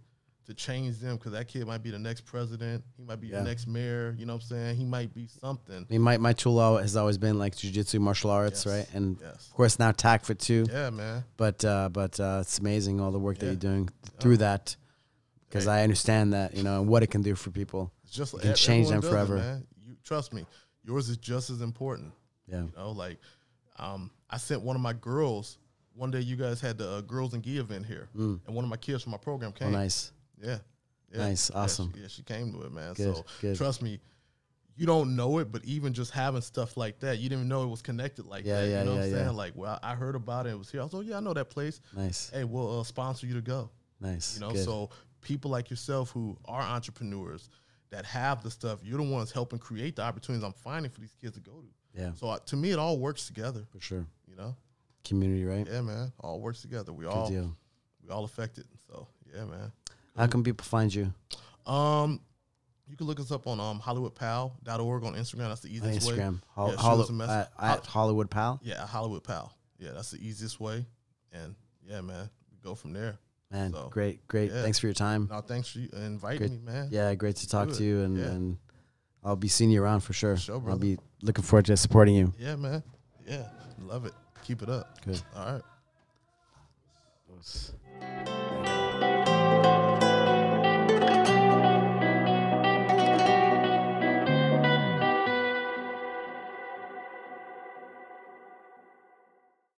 to change them, because that kid might be the next president. He might be the next mayor. You know what I'm saying? He might be something. I mean, my tool has always been like jiu-jitsu, martial arts, right? And of course now tack fit too. Yeah, man. But it's amazing all the work that you're doing through that, because I understand that, and what it can do for people. It's just it can change them forever. Man. Trust me, yours is just as important. Yeah. I sent one of my girls. One day you guys had the Girls and Gi event here, and one of my kids from my program came. Oh, nice. Yeah. Nice. Awesome. She came to it, man. Good, so good. Trust me, you don't know it, but even just having stuff like that, you didn't even know it was connected like that. You know what I'm saying? Like, well, I heard about it. It was here. I was like, yeah, I know that place. Nice. Hey, we'll sponsor you to go. Nice. Good. So people like yourself who are entrepreneurs that have the stuff, you're the ones helping create the opportunities I'm finding for these kids to go to. Yeah. So to me, it all works together. For sure. Community, right? Yeah, man. All works together. We all affected. So yeah, man. How can people find you? You can look us up on HollywoodPal.org on Instagram. That's the easiest way. Instagram, at Hollywood Pal. Yeah, Hollywood Pal. Yeah, that's the easiest way. And yeah, man, we go from there. Man, so, great. Yeah. Thanks for your time. No, thanks for inviting me, man. Yeah, great to talk to you, and I'll be seeing you around for sure. Brother. I'll be looking forward to supporting you. Yeah, man. Yeah, love it. Keep it up. Good. All right.